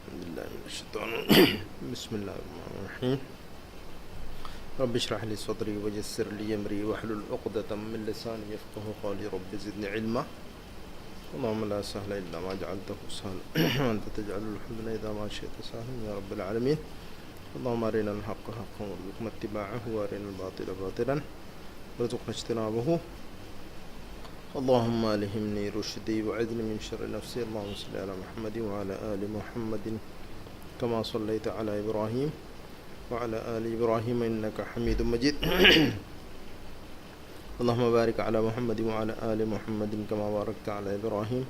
بسم اللہ الرحمن الرحیم رب اشرح لي صدری ويسر لي امری واحلل عقدۃ من لسانی یفقهوا قولی رب زدنی علما اللهم لا سهل الا ما جعلته سهلا وانت تجعل الحزن اذا ما شئت سهلا یا رب العالمین اللهم ارنا الحق حقا وارزقنا اتباعه وارنا الباطل باطلا وارزقنا اجتنابه اللهم الهمني رشدي وعذني من شر نفسي اللهم صل على محمد وعلى آل محمد كما صليت على إبراهيم وعلى آل إبراهيم إنك حميد مجيد اللهم بارك على محمد وعلى آل محمد كما باركت على إبراهيم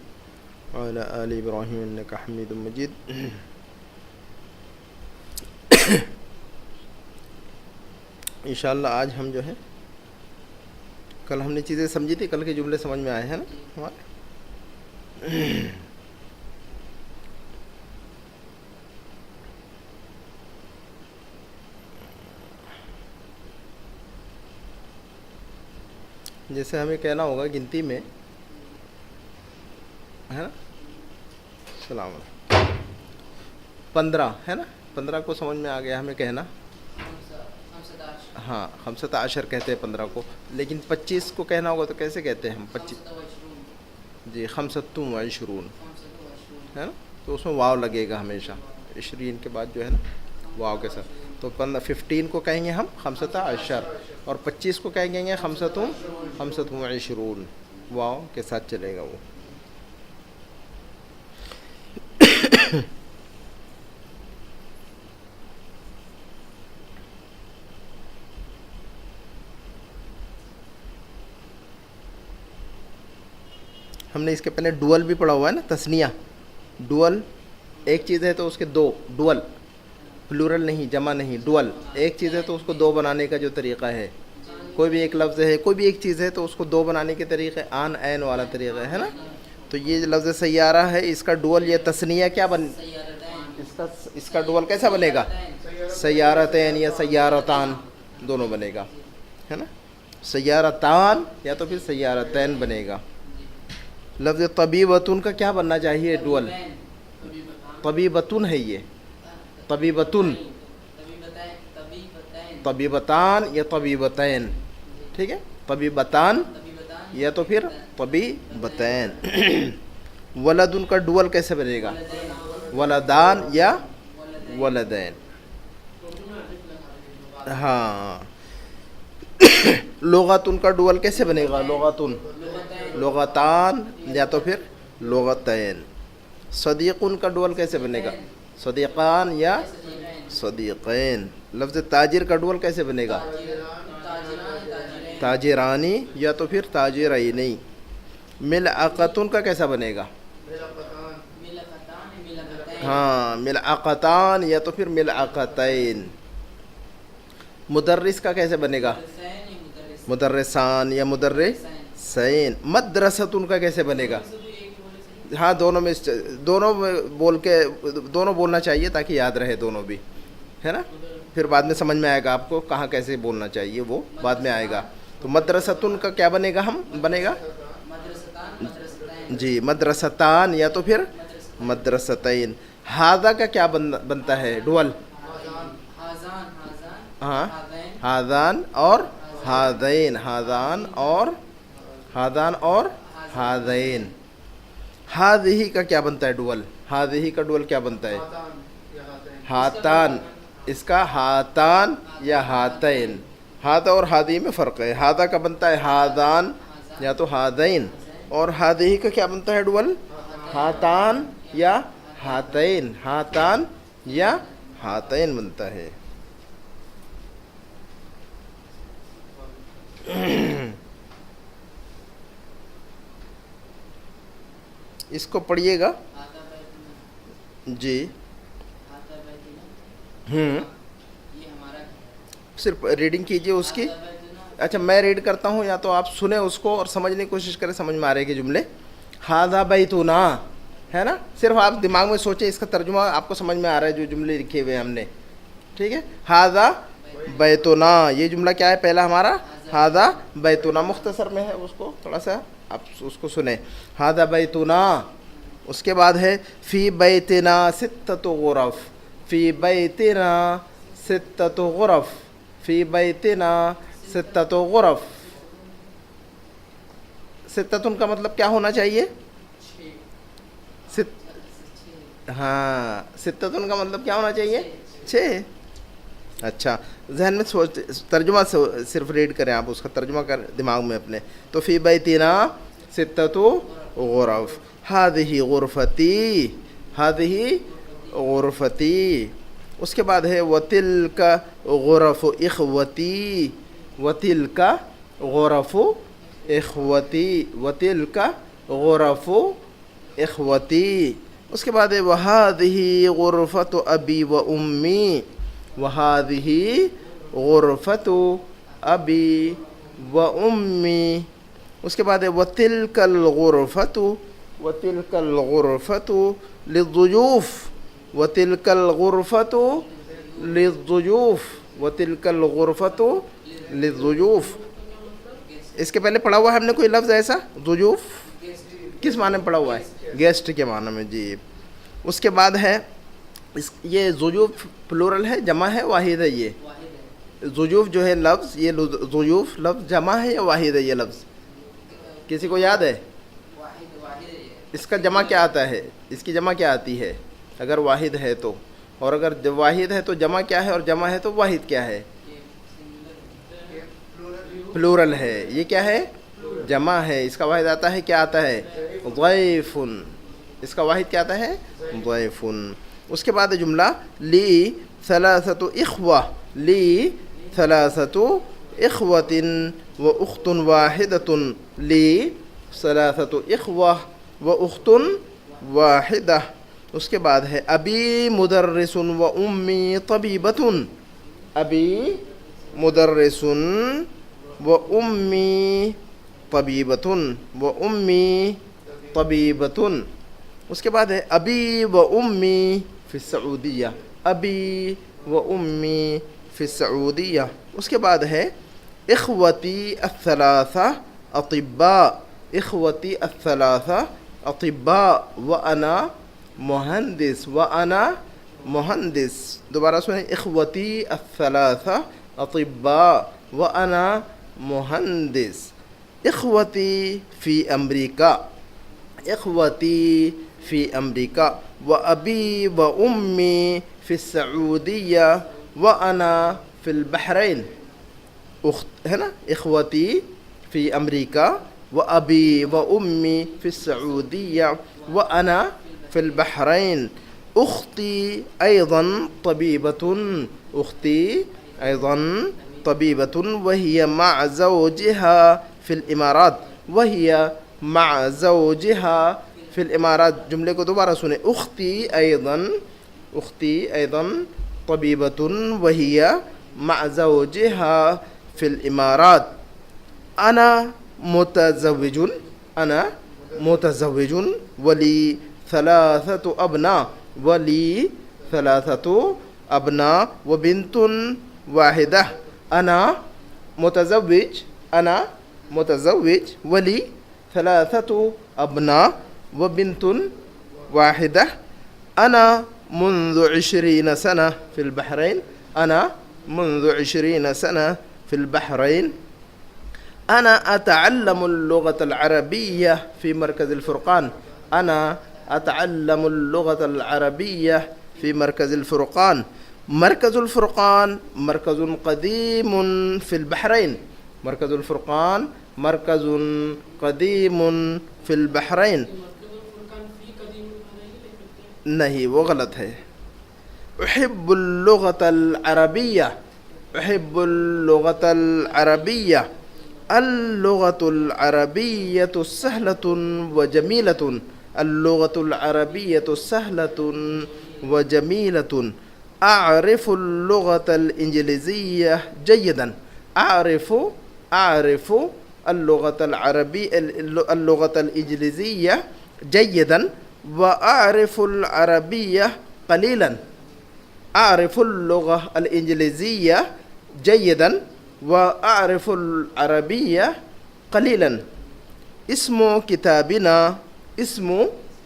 وعلى آل إبراهيم إنك حميد مجيد انشاءاللہ آج ہم جو ہے کل ہم نے چیزیں سمجھی تھی، کل کے جملے سمجھ میں آئے ہیں نا ہمارے؟ جیسے ہمیں کہنا ہوگا گنتی میں ہے نا، السلام علیکم، 15 ہے نا، 15 کو سمجھ میں آ گیا ہمیں کہنا، ہاں 15 کہتے ہیں 15 کو، لیکن 25 کو کہنا ہوگا تو کیسے کہتے ہیں ہم؟ 25 جی 25 ہے نا، تو اس میں واو لگے گا ہمیشہ، 20 کے بعد جو ہے نا واو کے ساتھ، تو 15 کو کہیں گے ہم 15 اور 25 کو کہیں گے 25 واو کے ساتھ چلے گا وہ۔ ہم نے اس کے پہلے ڈوول بھی پڑھا ہوا ہے نا، تثنیہ ڈوول، ایک چیز ہے تو اس کے دو، ڈوول پلورل نہیں، جمع نہیں، ڈوول ایک چیز ہے تو اس کو دو بنانے کا جو طریقہ ہے، کوئی بھی ایک لفظ ہے، کوئی بھی ایک چیز ہے تو اس کو دو بنانے کے طریقے آن عین والا طریقہ ہے نا، تو یہ لفظ سیارہ ہے، اس کا ڈوول یہ تثنیہ کیا اس کا ڈوول کیسا بنے گا؟ سیارتین یا سیارتان دونوں بنے گا ہے نا، سیارتان یا تو پھر سیارتین بنے گا۔ لفظ طبیبتن کا کیا بننا چاہیے ڈوول؟ طبیبتن ہے یہ، طبیبتن، طبیبتان یا طبیبتین، ٹھیک ہے، طبیبتان یا تو پھر طبیبتین۔ ولدن کا ڈوول کیسے بنے گا؟ ولدان یا ولدین، ہاں۔ لغتن کا ڈوول کیسے بنے گا؟ لغتن، لغتان یا تو پھر لغتین۔ صدیقن کا ڈوول کیسے بنے گا؟ صدیقان یا صدیقین۔ لفظ تاجر کا ڈوول کیسے بنے گا؟ تاجرانی یا تو پھر تاجرینی۔ ملعقتن کا کیسا بنے گا؟ ہاں ملعقتان یا تو پھر ملعقتین۔ مدرس کا کیسے بنے گا؟ مدرسان یا مدرسین۔ مدرستن کا کیسے بنے گا؟ ہاں دونوں میں دونوں بولنا چاہیے تاکہ یاد رہے دونوں بھی ہے نا، پھر بعد میں سمجھ میں آئے گا آپ کو کہاں کیسے بولنا چاہیے، وہ بعد میں آئے گا۔ تو مدرستن کا کیا بنے گا؟ بنے گا جی مدرستان یا تو پھر مدرستین۔ ہاذا کا کیا بنتا ہے ڈوول؟ ہاں ہاذان اور ہاذین، ہاذان اور ہاذین۔ ہاذہی کا کیا بنتا ہے ڈوول؟ ہاذہی کا ڈوول کیا بنتا ہے؟ ہاتان، اس کا ہاتان یا ہاتین۔ ہاذا اور ہاذی میں فرق ہے، ہاذا کا بنتا ہے ہاذان یا تو ہاذین، اور ہاذہی کا کیا بنتا ہے ڈوول؟ ہاتان یا ہاتین، ہاتان یا ہاتین بنتا ہے۔ اس کو پڑھیے گا جی، صرف ریڈنگ کیجئے اس کی۔ اچھا میں ریڈ کرتا ہوں، یا تو آپ سنیں اس کو اور سمجھنے کی کوشش کریں، سمجھ میں آ رہے کہ جملے ھذا بیتنا ہے نا، صرف آپ دماغ میں سوچیں، اس کا ترجمہ آپ کو سمجھ میں آ رہا ہے جو جملے لکھے ہوئے ہم نے، ٹھیک ہے۔ ھذا بیتنا، یہ جملہ کیا ہے پہلا ہمارا؟ ھذا بیتنا، مختصر میں ہے، اس کو تھوڑا سا آپ اس کو سنیں۔ ھذا بیتنا، اس کے بعد ہے فی بیتنا ستۃ غرف، فی بیتنا ستۃ غرف، فی بیتنا ستۃ غرف. ستتن کا مطلب کیا ہونا چاہیے؟ ہاں، ستتن کا مطلب کیا ہونا چاہیے؟ 6. اچھا، ذہن میں سوچ، ترجمہ صرف ریڈ کریں آپ، اس کا ترجمہ کر دماغ میں اپنے. تو فی بیتنا ستۃ غرف، ہذہ غرفتی، ہذہ غرفتی. اس کے بعد ہے وتلک غرف اخوتی، وتلک غرف اخوتی، وتلک غرف اخوتی. اس کے بعد ہے وہذہ غرفۃ ابی و امی، وہذہ غرفۃ ابی و امی. اس کے بعد ہے وتلک الغرفۃ، وتلک الغرفۃ للضیوف، وتلک الغرفۃ للضیوف، وتلک الغرفۃ للضیوف. اس کے پہلے پڑھا ہوا ہے ہم نے کوئی لفظ ایسا؟ ضیوف کس معنی میں پڑھا ہوا ہے؟ گیسٹ کے معنی میں، جی. اس کے بعد ہے یہ ضیوف پلورل ہے، جمع ہے، واحد ہے؟ یہ ضیوف جو ہے لفظ، یہ ضیوف لفظ جمع ہے یا واحد ہے؟ یہ لفظ کسی کو یاد ہے؟ اس کا جمع کیا آتا ہے؟ اس کی جمع کیا آتی ہے اگر واحد ہے تو؟ اور اگر واحد ہے تو جمع کیا ہے، اور جمع ہے تو واحد کیا ہے؟ پلورل ہے. یہ کیا ہے؟ جمع ہے. اس کا واحد آتا ہے، کیا آتا ہے؟ ضیف. اس کا واحد کیا آتا ہے؟ ضیف. اس کے بعد جملہ لی ثلاثۃ اخوہ، لی ثلاثۃ اخوۃ و اخت واحدۃ، لی ثلاثۃ اخوہ و اخت واحدہ. اس کے بعد ہے ابی مدرس و امی طبیبۃ، ابی مدرس و امی طبیبۃ، و امی طبیبۃ. اس کے بعد ہے ابی و امی فی السعودیہ، ابی و امی فی السعودیہ. اس کے بعد ہے اخوتی الثلاثہ اطباء، اخوتی الثلاثہ اطباء و انا مہندس، و انا مہندس. دوبارہ سنیں، اخوتی الثلاثہ اطباء و انا مہندس. اخوتی فی امریکہ، اخوتی فی امریکہ. و ابی و امی فی السعودیہ و انا فی البحرین. اخت ہے نا، اخوتی فی امریکہ و ابی و امی فی السعودیہ و انا فی البحرین. اختی ایضا طبیبۃ، اختی ایضا طبیبۃ وہی مع زوجها فی الامارات، وہی مع زوجها فی الامارات. جملے کو دوبارہ سنیں، اختی ایضا، اختی ایضا طبیبۃ وہی مع زوجها فی الامارات. انا متزوج، انا متزوج ولی ثلاثۃ ابناء، ولی ثلاثۃ ابناء و بنت واحدہ. انا متزوج، انا متزوج ولی ثلاثۃ ابناء و بنت واحدہ. انا منذ 20 سنة في البحرين، انا منذ 20 سنة في البحرين. انا اتعلم اللغة العربية في مركز الفرقان، انا اتعلم اللغة العربية في مركز الفرقان. مركز الفرقان مركز قديم في البحرين، مركز الفرقان مركز قديم في البحرين. نہیں، وہ غلط ہے. احب اللغة العربية، احب اللغة العربية. اللغة العربية سهلة وجميلة، اللغة العربية سهلة وجميلة. أعرف اللغة الإنجليزية جيدا، أعرف اللغة العربية، اللغة الإنجليزية جيدا. وأعرف العربية قليلا، أعرف اللغة الإنجليزية جيدا وأعرف العربية قليلا. اسم كتابنا، اسم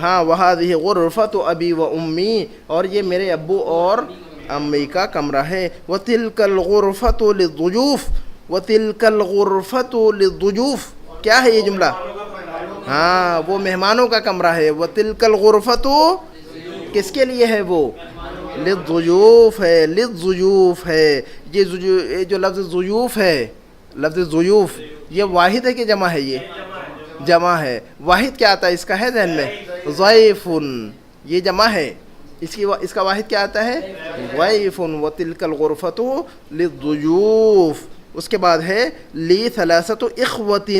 ہاں وہذہ غرفۃ ابی و امی، اور یہ میرے ابو اور امی کا کمرہ ہے. وتلک الغرفۃ للضیوف، وتلک الغرفۃ للضیوف، کیا ہے یہ جملہ؟ ہاں وہ مہمانوں کا کمرہ ہے. وتلک الغرفۃ کس کے لیے ہے؟ وہ للضیوف ہے، للضیوف ہے. یہ جو لفظ ضیوف ہے، لفظ ضیوف، یہ واحد ہے کہ جمع ہے؟ یہ جمع ہے. واحد کیا آتا ہے اس کا؟ ہے ذہن میں؟ ضیف، یہ جمع ہے. اس کا واحد کیا آتا ہے؟ ضیف. وتلک الغرفۃ للضیوف. اس کے بعد ہے لی ثلاثۃ اخوۃ،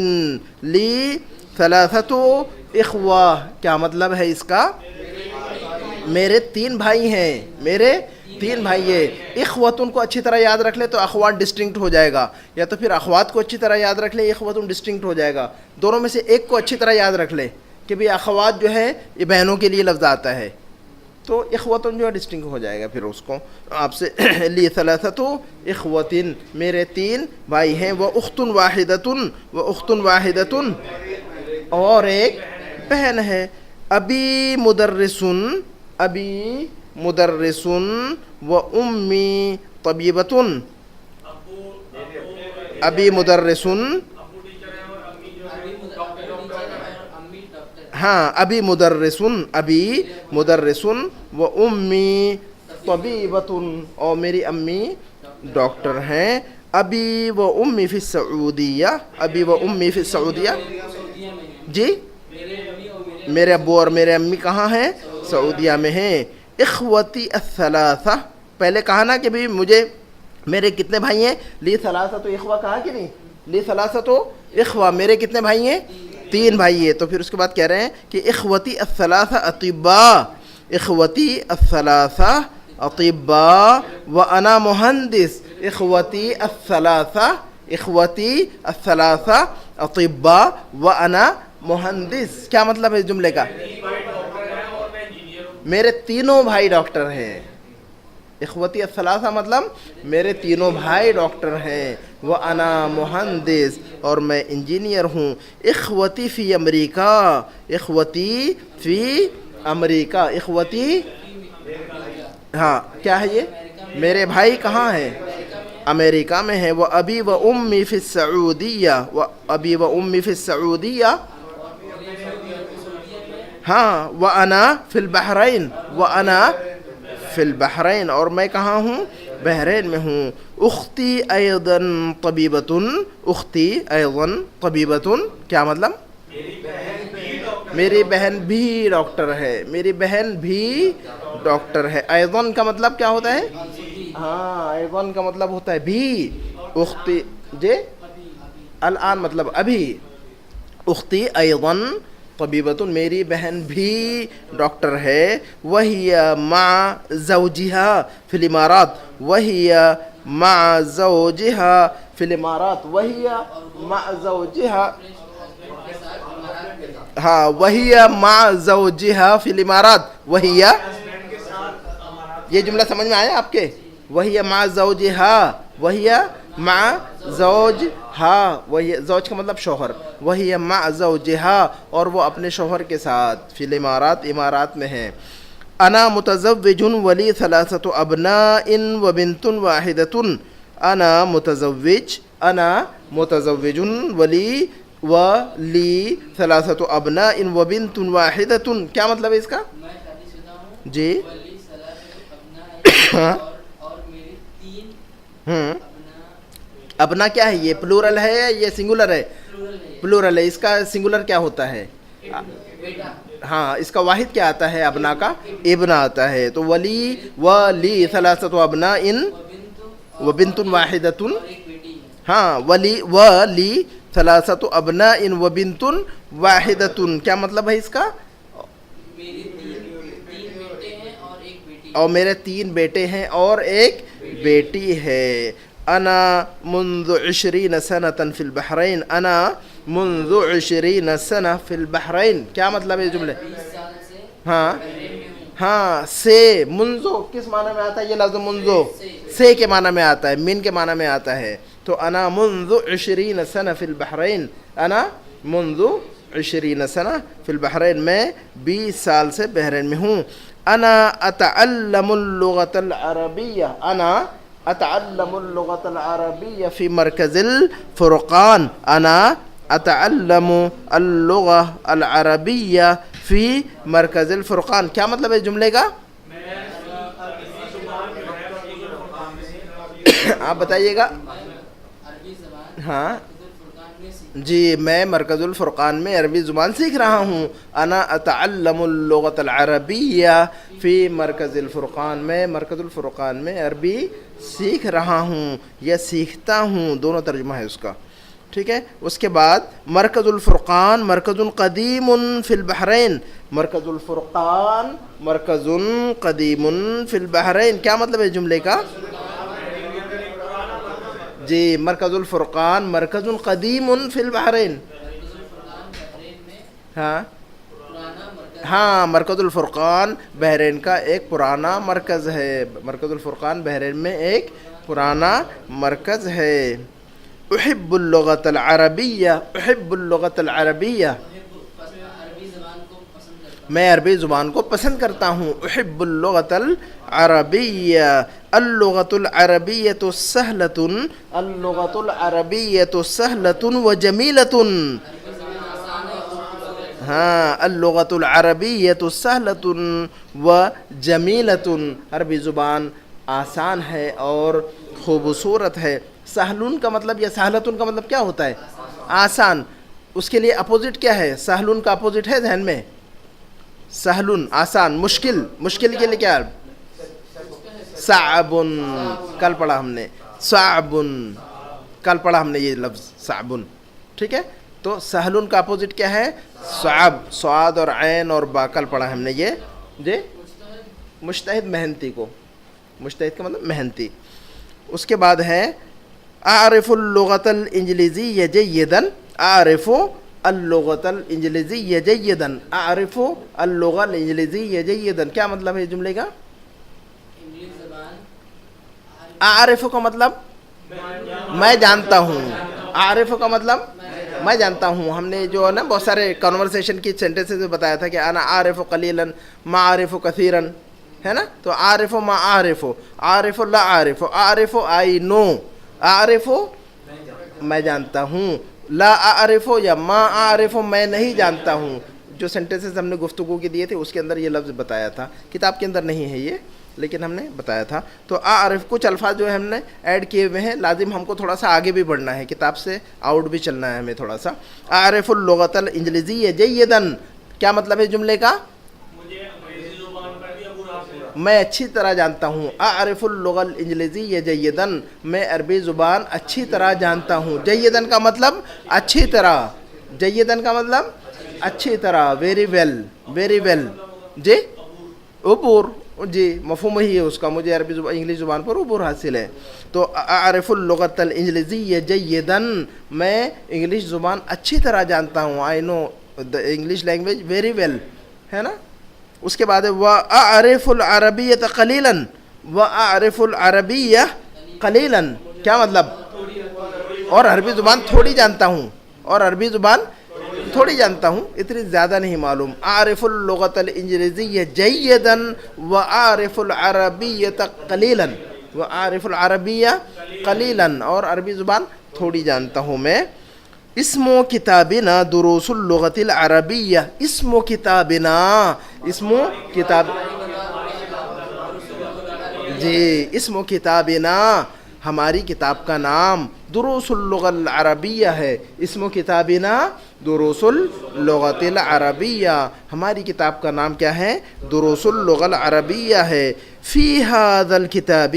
لی ثلاثۃ اخوہ، کیا مطلب ہے اس کا؟ میرے 3 بھائی ہیں، میرے 3 بھائی ہیں. اخوتن کو اچھی طرح یاد رکھ لے تو اخوات ڈسٹنکٹ ہو جائے گا، یا تو پھر اخوات کو اچھی طرح یاد رکھ لے، اخوتن ڈسٹنکٹ ہو جائے گا. دونوں میں سے ایک کو اچھی طرح یاد رکھ لے کہ بھی اخوات جو ہے یہ بہنوں کے لیے لفظ آتا ہے، تو اخوتن جو ہے ڈسٹنکٹ ہو جائے گا. پھر اس کو آپ سے لی ثلاثۃ اخوتن، میرے 3 بھائی ہیں. و اخت واحدۃ، و اخت واحدۃ، اور ایک بہن ہے. ابی مدرسن، ابی مدرسن، و امی طبیبتن، ابی مدرسن، ہاں ابی مدرسن، ابی مدرسن، و امی طبیبتن، اور میری امی ڈاکٹر ہیں. ابی و امی فی السعودیہ، ابی و امی فی السعودیہ، جی میرے ابو اور میرے امی کہاں ہیں؟ سعودیہ میں ہیں. اخوتی الثلاثہ، پہلے کہا نا کہ بھی مجھے میرے کتنے بھائی ہیں؟ لی ثلاثۃ اخوہ کہا کہ نہیں؟ لی ثلاثۃ اخوہ، میرے کتنے بھائی ہیں؟ 3 بھائی ہیں. تو پھر اس کے بعد کہہ رہے ہیں کہ اخوتی الثلاثہ اطباء، اخوتی الثلاثہ اطباء و انا مہندس. اخوتی الثلاثہ، اخوتی الثلاثہ اطباء و انا مہندس، کیا مطلب ہے اس جملے کا؟ میرے 3 بھائی ڈاکٹر ہیں. اخوتی الثلاثہ مطلب میرے 3 بھائی ڈاکٹر ہیں. وَأَنَا مہندس، اور میں انجینئر ہوں. اخوتی فی امریکہ، اخوتی فی امریکہ، اخوتی، ہاں کیا ہے یہ؟ میرے بھائی کہاں ہیں؟ امریکہ میں ہیں. وَأَبِي وَأُمِّي فِي السَّعُودِيَّةِ، وَأَبِي وَأُمِّي فِي السَّعُودِيَّةِ، ہاں. وَأَنَا فِي الْبَحْرَيْنِ، وَأَنَا فِي الْبَحْرَيْنِ، اور میں کہاں ہوں؟ بحرین میں ہوں. اختی ایضاً طبیبتن، اختی ایضاً طبیبتن، کیا مطلب؟ میری بہن بھی ڈاکٹر ہے، میری بہن بھی ڈاکٹر ہے. ایضاً کا مطلب کیا ہوتا ہے؟ ہاں ایضاً کا مطلب ہوتا ہے بھی. اختی، جی الان مطلب ابھی. اختی ایضاً طبیبتن، میری بہن بھی ڈاکٹر ہے. وَهِيَ مَعَ زَوْجِهَا فِي الْإِمَارَاتِ، وَهِيَ مَعَ زَوْجِهَا فِي الْإِمَارَاتِ، وَهِيَ مَعَ زَوْجِهَا، ہاں وَهِيَ مَعَ زَوْجِهَا فِي الْإِمَارَاتِ. وَهِيَ، یہ جملہ سمجھ میں آیا آپ کے؟ وَهِيَ مَعَ زَوْجِهَا، وَهِيَ مَعَ زَوْجِهَا، وہی زوج کا مطلب شوہر. وَهِيَ مَعَ زَوْجِهَا، اور وہ اپنے شوہر کے ساتھ. فی الامارات، امارات میں ہیں. انا متزوج ولی ثلاثۃ ابناء وبنت واحدۃ، انا متزوج، انا متزوج ولی ثلاثۃ ابناء وبنت واحدۃ، کیا مطلب ہے اس کا؟ جی ابنا کیا ہے؟ یہ پلورل ہے یا یہ سنگولر ہے؟ پلورل ہے. اس کا سنگولر کیا ہوتا ہے؟ ہاں اس کا واحد کیا آتا ہے؟ ابنا کا ابن آتا ہے. تو ولی ثلاثۃ ابناء وبنت واحدۃ، ہاں ولی ثلاثۃ ابناء وبنت واحدۃ، کیا مطلب ہے اس کا؟ اور میرے 3 بیٹے ہیں اور ایک بیٹی ہے. انا منذ 20 سنة فی البحرین، انا منذ 20 سنة فی البحرین، کیا مطلب ہے جملے؟ ہاں ہاں سے، منذو کس معنی میں آتا ہے؟ یہ لفظ منذو سے کے معنی میں آتا ہے، من کے معنی میں آتا ہے. تو انا منذ 20 سنة فی البحرین، انا منذ 20 سنة في البحرين، میں 20 سال سے بحرین میں ہوں. انا اتعلم اللغة العربية، انا اتعلم اللغة العربية في مركز الفرقان، انا اتعلم اللغة العربية في مركز الفرقان. کیا مطلب ہے جملے کا؟ آپ بتائیے گا. ہاں جی، میں مرکز الفرقان میں عربی زبان سیکھ رہا ہوں. انا اتعلم اللغة العربية فی مرکز الفرقان، میں مرکز الفرقان میں عربی سیکھ رہا ہوں یا سیکھتا ہوں، دونوں ترجمہ ہے اس کا. ٹھیک ہے. اس کے بعد مرکز الفرقان مرکز قدیم فی البحرین، مرکز الفرقان مرکز قدیم فی البحرین. کیا مطلب ہے جملے کا؟ جی، مرکز الفرقان مرکز قدیم فی البحرین. ہاں ہاں، مرکز الفرقان بحرین کا ایک پرانا مرکز ہے. مرکز الفرقان بحرین میں ایک پرانا مرکز ہے. احب اللغة العربیہ، احب اللغة العربیہ، میں عربی زبان کو پسند کرتا ہوں. احب اللغة العربیہ، اللغة العربیة سهلة، اللغة العربیة سهلة وجمیلة. ہاں، اللغة العربیة سهلة وجمیلة، عربی زبان آسان ہے اور خوبصورت ہے. سہلون کا مطلب یا سہلتن کا مطلب کیا ہوتا ہے؟ آسان. اس کے لیے اپوزٹ کیا ہے؟ سہلون کا اپوزٹ ہے ذہن میں؟ سہلون آسان. مشکل، مشکل کے لیے کیا؟ صعب. کل پڑھا ہم نے صعب، کل پڑھا ہم نے یہ لفظ صعب. ٹھیک ہے. تو سہلون کا اپوزٹ کیا ہے؟ صعب. صاد اور عین اور با، کل پڑھا ہم نے یہ. جی، مجتہد محنتی کو، مجتہد کا مطلب محنتی. اس کے بعد ہے اعرف اللغة الانجلیزیہ جیدا، اعرف اللغة الانجلیزیہ جیدا، اعرف اللغة الانجلیزیہ جیدا. کیا مطلب ہے جملے کا؟ اعرف کا مطلب میں جانتا ہوں، اعرف کا مطلب میں جانتا ہوں. ہم نے جو ہے نا بہت سارے کنورسیشن کی سینٹنسز میں بتایا تھا کہ انا اعرف قلیلا ما اعرف کثیرا، ہے نا. تو اعرف ما اعرف، اعرف لا اعرف، اعرف آئی نو، اعرف میں جانتا ہوں، لا اعرف یا ما اعرف میں نہیں جانتا ہوں. جو سینٹنسز ہم نے گفتگو کے دیے تھے اس کے اندر یہ لفظ بتایا تھا. کتاب کے اندر نہیں ہے یہ، لیکن ہم نے بتایا تھا. تو اعرف کچھ الفاظ جو ہے ہم نے ایڈ کیے ہوئے ہیں. لازم ہم کو تھوڑا سا آگے بھی بڑھنا ہے، کتاب سے آؤٹ بھی چلنا ہے ہمیں تھوڑا سا. اعرف اللغة الانجلیزیہ جیدا، کیا مطلب ہے جملے کا؟ میں اچھی طرح جانتا ہوں. اعرف اللغة الانجلیزیہ جیدا، میں عربی زبان اچھی طرح جانتا ہوں. جیدا کا مطلب اچھی طرح، جیدا کا مطلب اچھی طرح، ویری ویل، ویری ویل. جی، عبور، جی مفہوم ہی ہے اس کا. مجھے عربی زبان انگلش زبان پر عبور حاصل ہے. تو اعرف اللغة الانجلیزیہ جیدا، میں انگلش زبان اچھی طرح جانتا ہوں. I know the English language very well, ہے نا. اس کے بعد وَأَعْرِفُ الْعَرَبِيَّةَ قَلِيلًا، وَأَعْرِفُ الْعَرَبِيَّةَ قَلِيلًا، کیا مطلب؟ اور عربی زبان تھوڑی جانتا ہوں، اور عربی زبان تھوڑی جانتا ہوں، اتنی زیادہ نہیں معلوم. اعرف اللغة الانجلیزیہ جیدا وَأَعْرِفُ الْعَرَبِيَّةَ قَلِيلًا، وَأَعْرِفُ الْعَرَبِيَّةَ قَلِيلًا، اور عربی زبان تھوڑی جانتا ہوں میں. اسم کتابنا دروس اللغة العربیہ، اسم کتابنا، اسم کتاب، جی اسم کتابنا ہماری کتاب کا نام دروس اللغة العربیہ ہے. اسم کتابنا دروس اللغة العربیہ، ہماری کتاب کا نام کیا ہے؟ دروس اللغة العربیہ ہے. فی هذا الكتاب،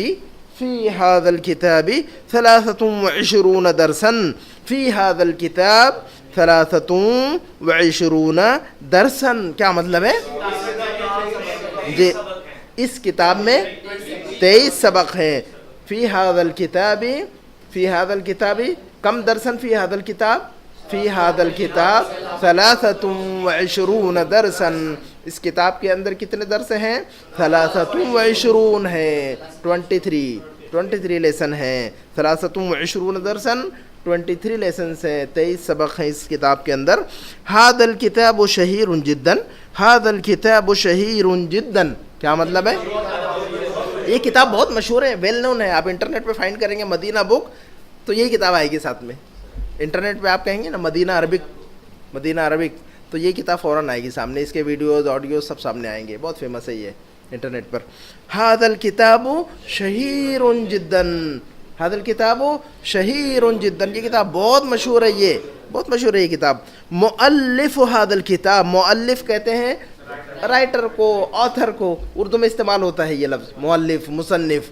في هذا الكتاب 23 درسا، في هذا الكتاب 23 درسا، کیا مطلب ہے؟ جی، اس کتاب میں 23 سبق ہیں. في هذا الكتاب، في هذا الكتاب کم درسا، في هذا الكتاب، في هذا الكتاب 23 درسا، اس کتاب کے اندر کتنے درس ہیں؟ 23 ہیں، 23 لیسن ہیں. 23 درسن 23 لیسنس ہیں, 23 سبق ہیں اس کتاب کے اندر. ھذا الکتاب شہیر جدا, ھذا الکتاب شہیر جدا, کیا مطلب ہے؟ یہ کتاب بہت مشہور ہے, ویل نون ہے. آپ انٹرنیٹ پہ فائنڈ کریں گے مدینہ بک تو یہی کتاب آئے گی ساتھ میں. انٹرنیٹ پہ آپ کہیں گے نا مدینہ عربک, مدینہ عربک, تو یہ کتاب فوراً آئے گی سامنے, اس کے ویڈیوز آڈیوز سب سامنے آئیں گے. بہت فیمس ہے یہ انٹرنیٹ پر. ھذا الکتاب شہیر جدا, ھذا الکتاب شہیر جدا, یہ کتاب بہت مشہور ہے, یہ بہت مشہور ہے یہ کتاب. مؤلف ھذا الکتاب, مؤلف کہتے ہیں رائٹر کو, آتھر کو. اردو میں استعمال ہوتا ہے یہ لفظ مؤلف, مصنف,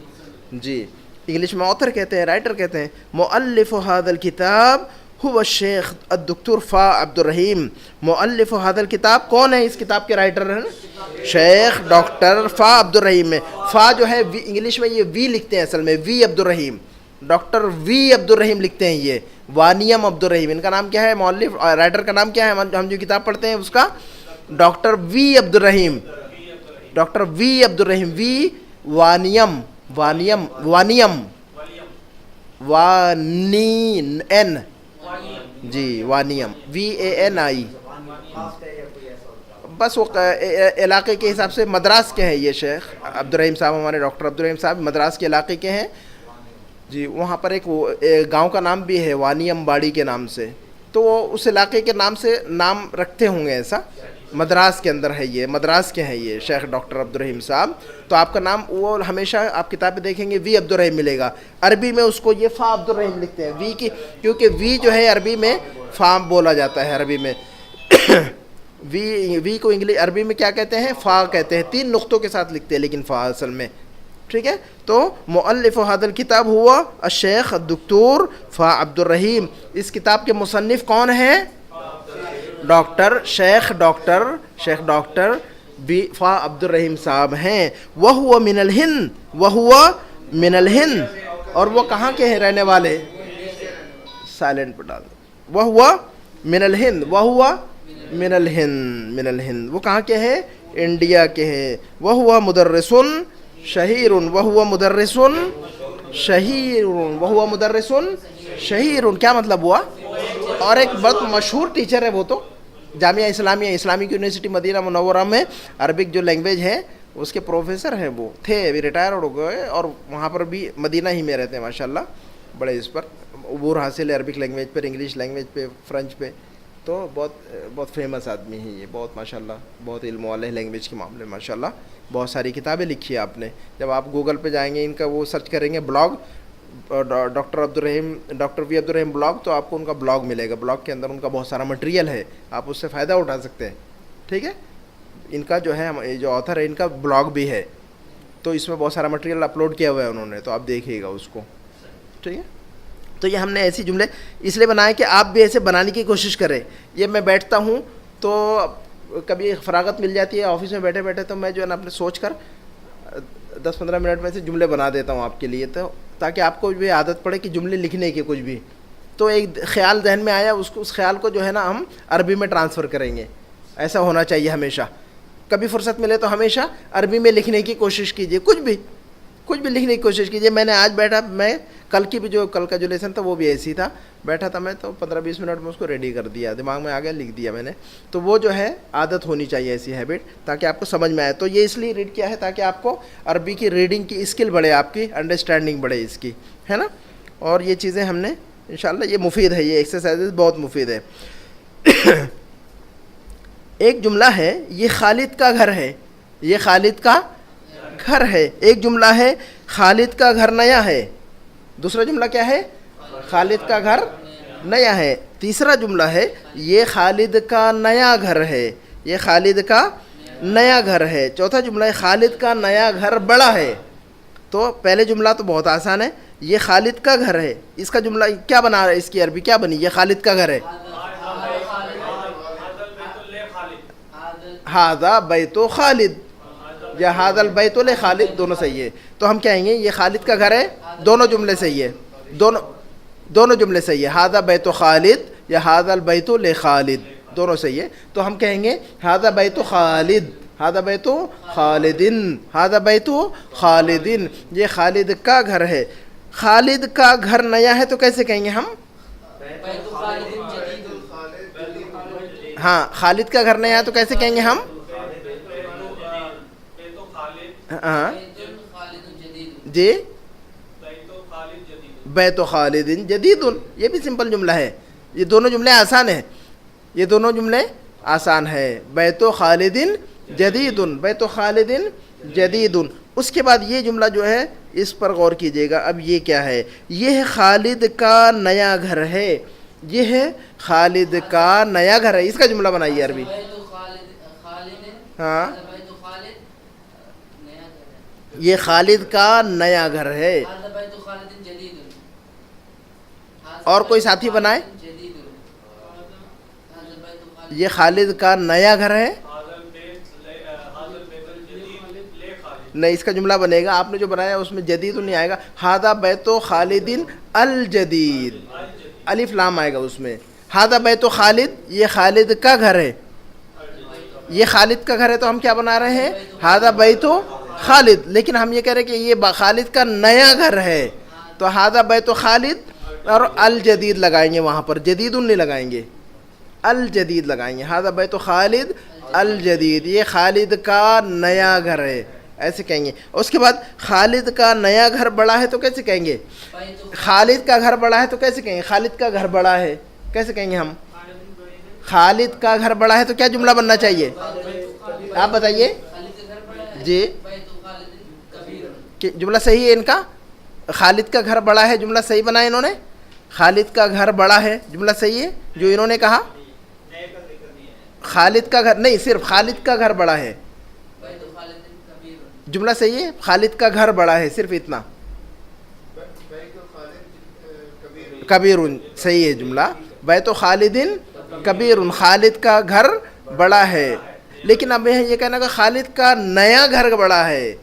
جی انگلش میں آتھر کہتے ہیں, رائٹر کہتے ہیں. مؤلف ھذا الکتاب هو الشیخ الدکتور فا عبد الرحیم. مؤلف ھذا الکتاب کون ہے؟ اس کتاب کے رائٹر ہیں شیخ ڈاکٹر فا عبد الرحیم. میں فا جو ہے انگلش میں یہ وی لکھتے ہیں, اصل میں وی عبد الرحیم, ڈاکٹر وی عبد الرحیم لکھتے ہیں. یہ وانیم عبد الرحیم, ان کا نام کیا ہے؟ مؤلف رائٹر کا نام کیا ہے ہم جو کتاب پڑھتے ہیں اس کا؟ ڈاکٹر وی عبد الرحیم, ڈاکٹر وی عبد الرحیم. وی وانیم, وانیم, وانیم, وانی این, جی وانیم, وی اے این آئی. بس وہ علاقے کے حساب سے مدراس کے ہیں یہ شیخ عبد الرحیم صاحب, ہمارے ڈاکٹر عبد الرحیم صاحب مدراس کے علاقے کے ہیں جی. وہاں پر ایک گاؤں کا نام بھی ہے وانیم باڑی کے نام سے, تو وہ اس علاقے کے نام سے نام رکھتے ہوں گے ایسا. مدراس کے اندر ہے یہ, مدراس کے ہیں یہ شیخ ڈاکٹر عبد الرحیم صاحب. تو آپ کا نام وہ ہمیشہ آپ کتابیں دیکھیں گے وی عبد الرحیم ملے گا. عربی میں اس کو یہ فا عبد الرحیم لکھتے ہیں وی کی, کیونکہ وی جو ہے عربی میں فا بولا جاتا ہے عربی میں. وی کو انگلش عربی میں کیا کہتے ہیں؟ فا کہتے ہیں. 3 نقطوں کے ساتھ لکھتے ہیں لیکن فا اصل میں, ٹھیک ہے. تو مؤلف ھذا الکتاب ہوا الشیخ الدکتور فا عبد الرحیم. اس کتاب کے مصنف کون ہیں؟ ڈاکٹر شیخ ڈاکٹر بی فا عبد الرحیم صاحب ہیں. وہو من الہند, وہو من الہند, اور وہ کہاں کے ہیں رہنے والے؟ سائلنٹ پہ ڈال دو. وہو من الہند, وہو من الہند, من الہند, وہ کہاں کے ہیں؟ انڈیا کے ہیں. وہو مدرس شہیر, وہو مدرس شہیر, وہو مدرس شہیر, کیا مطلب ہوا؟ اور ایک بہت مشہور ٹیچر ہے وہ تو جامعہ اسلامیہ, اسلامک یونیورسٹی مدینہ منورہ میں عربک جو لینگویج ہے اس کے پروفیسر ہیں. وہ تھے, ابھی ریٹائر ہو گئے, اور وہاں پر بھی مدینہ ہی میں رہتے ہیں ماشاءاللہ. بڑے اس پر عبور حاصل ہے عربک لینگویج پر, انگلش لینگویج پہ, فرنچ پہ. تو بہت فیمس آدمی ہیں یہ, بہت ماشاءاللہ بہت علم والے لینگویج کے معاملے میں ماشاءاللہ. بہت ساری کتابیں لکھی ہیں آپ نے. جب آپ گوگل پہ جائیں گے ان کا وہ سرچ کریں گے بلاگ, ڈاکٹر وی عبد الرحیم بلاگ, تو آپ کو ان کا بلاگ ملے گا. بلاگ کے اندر ان کا بہت سارا مٹیریل ہے, آپ اس سے فائدہ اٹھا سکتے ہیں, ٹھیک ہے. ان کا جو ہے جو آتھر ہے ان کا بلاگ بھی ہے, تو اس میں بہت سارا مٹیریل اپلوڈ کیا ہوا ہے انہوں نے, تو آپ دیکھیے گا اس کو, ٹھیک ہے. تو یہ ہم نے ایسی جملے اس لیے بنائے کہ آپ بھی ایسے بنانے کی کوشش کریں. یہ میں بیٹھتا ہوں تو کبھی فراغت مل جاتی ہے آفس میں بیٹھے بیٹھے, تو میں جو ہے نا اپنے سوچ کر 10-15 منٹ میں سے جملے بنا دیتا ہوں آپ کے لیے, تو تاکہ آپ کو بھی عادت پڑے کہ جملے لکھنے کی کچھ بھی. تو ایک خیال ذہن میں آیا, اس خیال کو جو ہے نا ہم عربی میں ٹرانسفر کریں گے. ایسا ہونا چاہیے ہمیشہ. کبھی فرصت ملے تو ہمیشہ عربی میں لکھنے کی کوشش کیجیے, کچھ بھی لکھنے کی کوشش کیجیے. میں نے آج بیٹھا, میں کل کا جو لیسن تھا وہ بھی ایسی تھا, بیٹھا تھا میں تو 15-20 منٹ میں اس کو ریڈی کر دیا, دماغ میں آ گیا, لکھ دیا میں نے. تو وہ جو ہے عادت ہونی چاہیے ایسی ہیبٹ, تاکہ آپ کو سمجھ میں آئے. تو یہ اس لیے ریڈ کیا ہے تاکہ آپ کو عربی کی ریڈنگ کی اسکل بڑھے, آپ کی انڈرسٹینڈنگ بڑھے اس کی, ہے نا. اور یہ چیزیں ہم نے انشاءاللہ, یہ مفید ہے, یہ ایکسرسائز بہت مفید ہے. ایک جملہ ہے, یہ خالد کا گھر ہے, یہ خالد کا گھر ہے. ایک جملہ ہے خالد کا گھر نیا ہے. دوسرا جملہ کیا ہے؟ خالد کا گھر نیا ہے. تیسرا جملہ ہے یہ خالد کا نیا گھر ہے, یہ خالد کا نیا گھر ہے. چوتھا جملہ ہے خالد کا نیا گھر بڑا ہے. تو پہلے جملہ تو بہت آسان ہے, یہ خالد کا گھر ہے. اس کا جملہ کیا بنا رہا ہے, اس کی عربی کیا بنی؟ یہ خالد کا گھر ہے. ھذا بیت خالد یا ھذا البیت لخالد, دونوں صحیح ہے. تو ہم کہیں گے یہ خالد کا گھر ہے, دونوں جملے صحیح ہے, دونوں جملے صحیح ہے. ھذا بیت خالد یا ھذا البیت لخالد, دونوں صحیح ہے. تو ہم کہیں گے ھذا بیت خالد, ھذا بیت خالدن, ھذا بیت خالدن, یہ خالد کا گھر ہے. خالد کا گھر نیا ہے تو کیسے کہیں گے ہم؟ ہاں خالد کا گھر نیا ہے تو کیسے کہیں گے ہم؟ ہاں جی بیت خالد جدید، یہ بھی سمپل جملہ ہے. یہ دونوں جملے آسان ہیں، یہ دونوں جملے آسان ہے. بیت خالد جدید، بیت خالد جدید. اس کے بعد یہ جملہ جو ہے اس پر غور کیجئے گا. اب یہ کیا ہے؟ یہ خالد کا نیا گھر ہے، یہ ہے خالد کا نیا گھر ہے. اس کا جملہ بنائیے عربی. ہاں یہ خالد کا نیا گھر ہے. اور کوئی ساتھی بنائے. یہ خالد کا نیا گھر ہے. نہیں، اس کا جملہ بنے گا آپ نے جو بنایا اس میں جدید نہیں آئے گا. ھذا بیت خالد الجدید، الف لام آئے گا اس میں. ھذا بیت خالد، یہ خالد کا گھر ہے. یہ خالد کا گھر ہے تو ہم کیا بنا رہے ہیں؟ ھذا بیت خالد. لیکن ہم یہ کہہ رہے ہیں کہ یہ خالد کا نیا گھر ہے، تو ھذا بیت خالد اور الجدید لگائیں گے. وہاں پر جدید نہیں لگائیں گے، الجدید لگائیں گے. ھذا بیت خالد الجدید، یہ خالد کا نیا گھر ہے، ایسے کہیں گے. اس کے بعد خالد کا نیا گھر بڑا ہے تو کیسے کہیں گے؟ خالد کا گھر بڑا ہے تو کیسے کہیں گے؟ خالد کا گھر بڑا ہے کیسے کہیں گے ہم؟ خالد کا گھر بڑا ہے تو کیا جملہ بننا چاہیے؟ آپ بتائیے جی. جملہ صحیح ہے ان کا؟ خالد کا گھر بڑا ہے جملہ صحیح بنا ہے انہوں نے. خالد کا گھر بڑا ہے جملہ صحیح ہے جو انہوں نے کہا. خالد کا گھر نہیں، صرف خالد کا گھر بڑا ہے جملہ صحیح ہے. خالد کا گھر بڑا ہے صرف اتنا. کبیر صحیح ہے جملہ. بیت خالد کبیر، خالد کا گھر بڑا ہے. لیکن اب یہ کہنا کہ خالد کا نیا گھر بڑا ہے.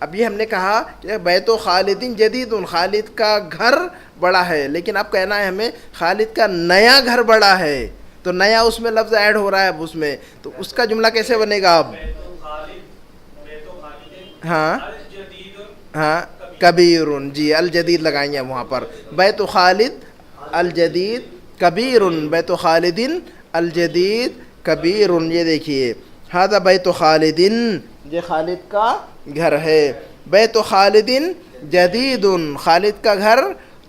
اب یہ ہم نے کہا کہ بیت خالد جدید، خالد کا گھر بڑا ہے، لیکن اب کہنا ہے ہمیں خالد کا نیا گھر بڑا ہے. تو نیا اس میں لفظ ایڈ ہو رہا ہے اب اس میں، تو اس کا جملہ کیسے بنے گا اب؟ ہاں ہاں کبیر، جی الجدید لگائیں گے وہاں پر. بیت خالد الجدید کبیر، بیت خالد الجدید کبیر. یہ دیکھیے ھذا بیت خالد، یہ خالد کا گھر ہے. بیت خالد جدید، خالد کا گھر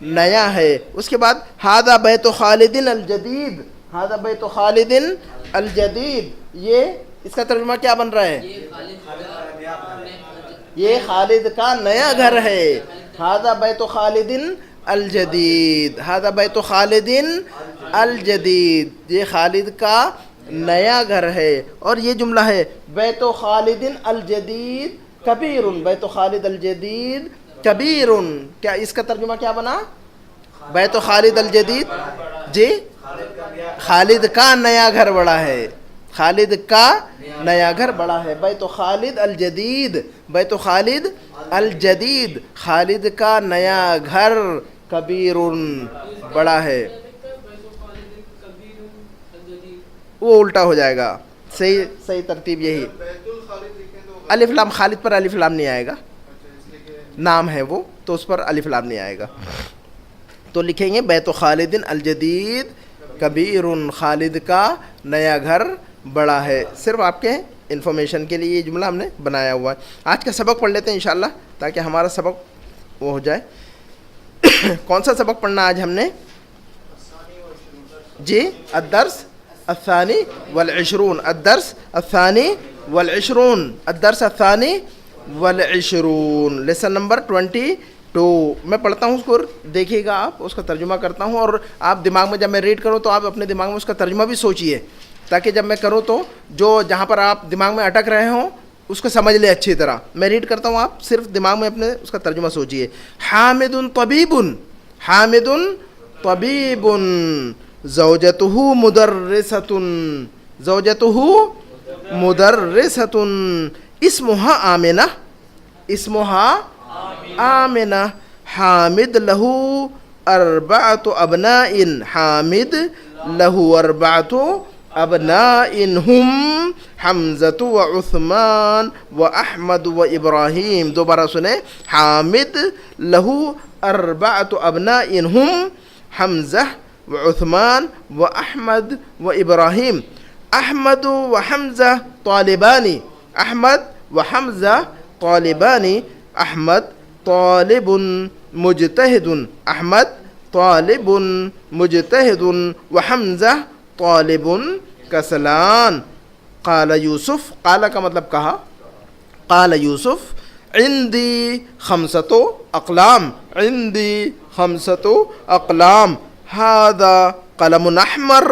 نیا ہے. اس کے بعد ھذا بیت خالد الجدید، ھذا بیت خالد الجدید. یہ اس کا ترجمہ کیا بن رہا ہے؟ یہ خالد کا نیا گھر ہے. ھذا بیت خالد الجدید، ھذا بیت خالد الجدید، یہ خالد کا نیا گھر ہے. اور یہ جملہ ہے بیت خالد الجدید کبیر، بیت خالد الجدید کبیر. کیا اس کا ترجمہ کیا بنا؟ بیت خالد الجدید جی خالد کا نیا گھر بڑا ہے، خالد کا نیا گھر بڑا ہے. بیت خالد الجدید، بیت خالد الجدید، خالد کا نیا گھر کبیر بڑا ہے. وہ الٹا ہو جائے گا. صحیح ترتیب یہی. الف لام خالد پر الف لام نہیں آئے گا، نام ہے وہ تو اس پر الف لام نہیں آئے گا. تو لکھیں گے بیت خالد الجدید کبیر، خالد کا نیا گھر بڑا ہے. صرف آپ کے انفارمیشن کے لیے یہ جملہ ہم نے بنایا ہوا ہے. آج کا سبق پڑھ لیتے ہیں انشاءاللہ تاکہ ہمارا سبق وہ ہو جائے. کون سا سبق پڑھنا آج ہم نے؟ جی الدرس الثانی والعشرون، الدرس الثانی والعشرون، الدرس الثانی والعشرون، لیسن نمبر 22. میں پڑھتا ہوں اس کو دیکھیے گا آپ، اس کا ترجمہ کرتا ہوں اور آپ دماغ میں جب میں ریڈ کروں تو آپ اپنے دماغ میں اس کا ترجمہ بھی سوچئے تاکہ جب میں کروں تو جو جہاں پر آپ دماغ میں اٹک رہے ہوں اس کو سمجھ لیں اچھی طرح. میں ریڈ کرتا ہوں، آپ صرف دماغ میں اپنے اس کا ترجمہ سوچئے. حامد طبیب، حامد طبیب، زوجتہ مدرسۃ، زوجتہ مدرسۃ، اسمها آمنہ، اسمها آمنہ. حامد لہ اربعۃ ابناء، حامد لہ اربعۃ ابناء ہم حمزۃ وعثمان واحمد وابراہیم. دوبارہ سنیں. حامد لہ اربعۃ ابناء ہم حمزہ وعثمان وأحمد وإبراهيم. أحمد وحمزة طالبان. أحمد وحمزة طالبان. أحمد طالب مجتهد. أحمد طالب مجتهد وحمزة طالب کسلان. قال یوسف. قال کا مطلب کہا. قال یوسف عندي 5 أقلام. عندي 5 أقلام. هذا قلم احمر